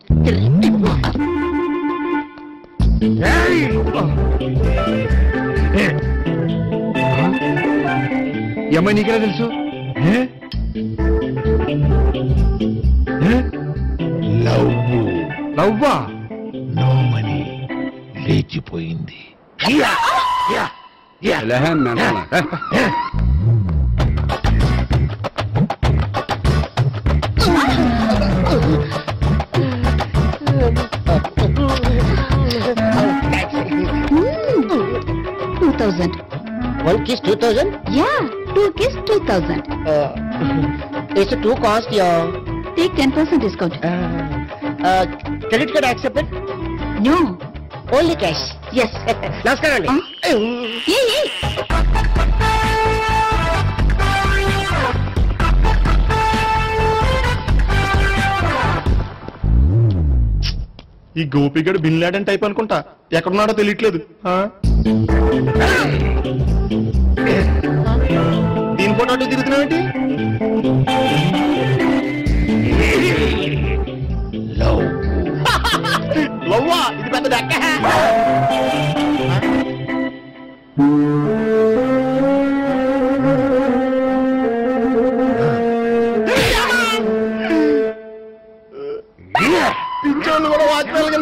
అమ్మాయి నీకెలా తెలుసు? లవ్వా? నోమని లేచిపోయింది. One kiss 2,000? Yeah, 2 kiss 2,000. It's a 2 cost, yeah. Take 10% discount. Credit card accepted? No. Only cash? Yes. Namaskaram అండి. ఈ గోపిగడు బిన్ లాడెన్ టైప్ అనుకుంటా. ఎక్కడున్నాడో తెలియట్లేదు. దీని ఫోటో తిరుగుతున్నావు ఏంటి?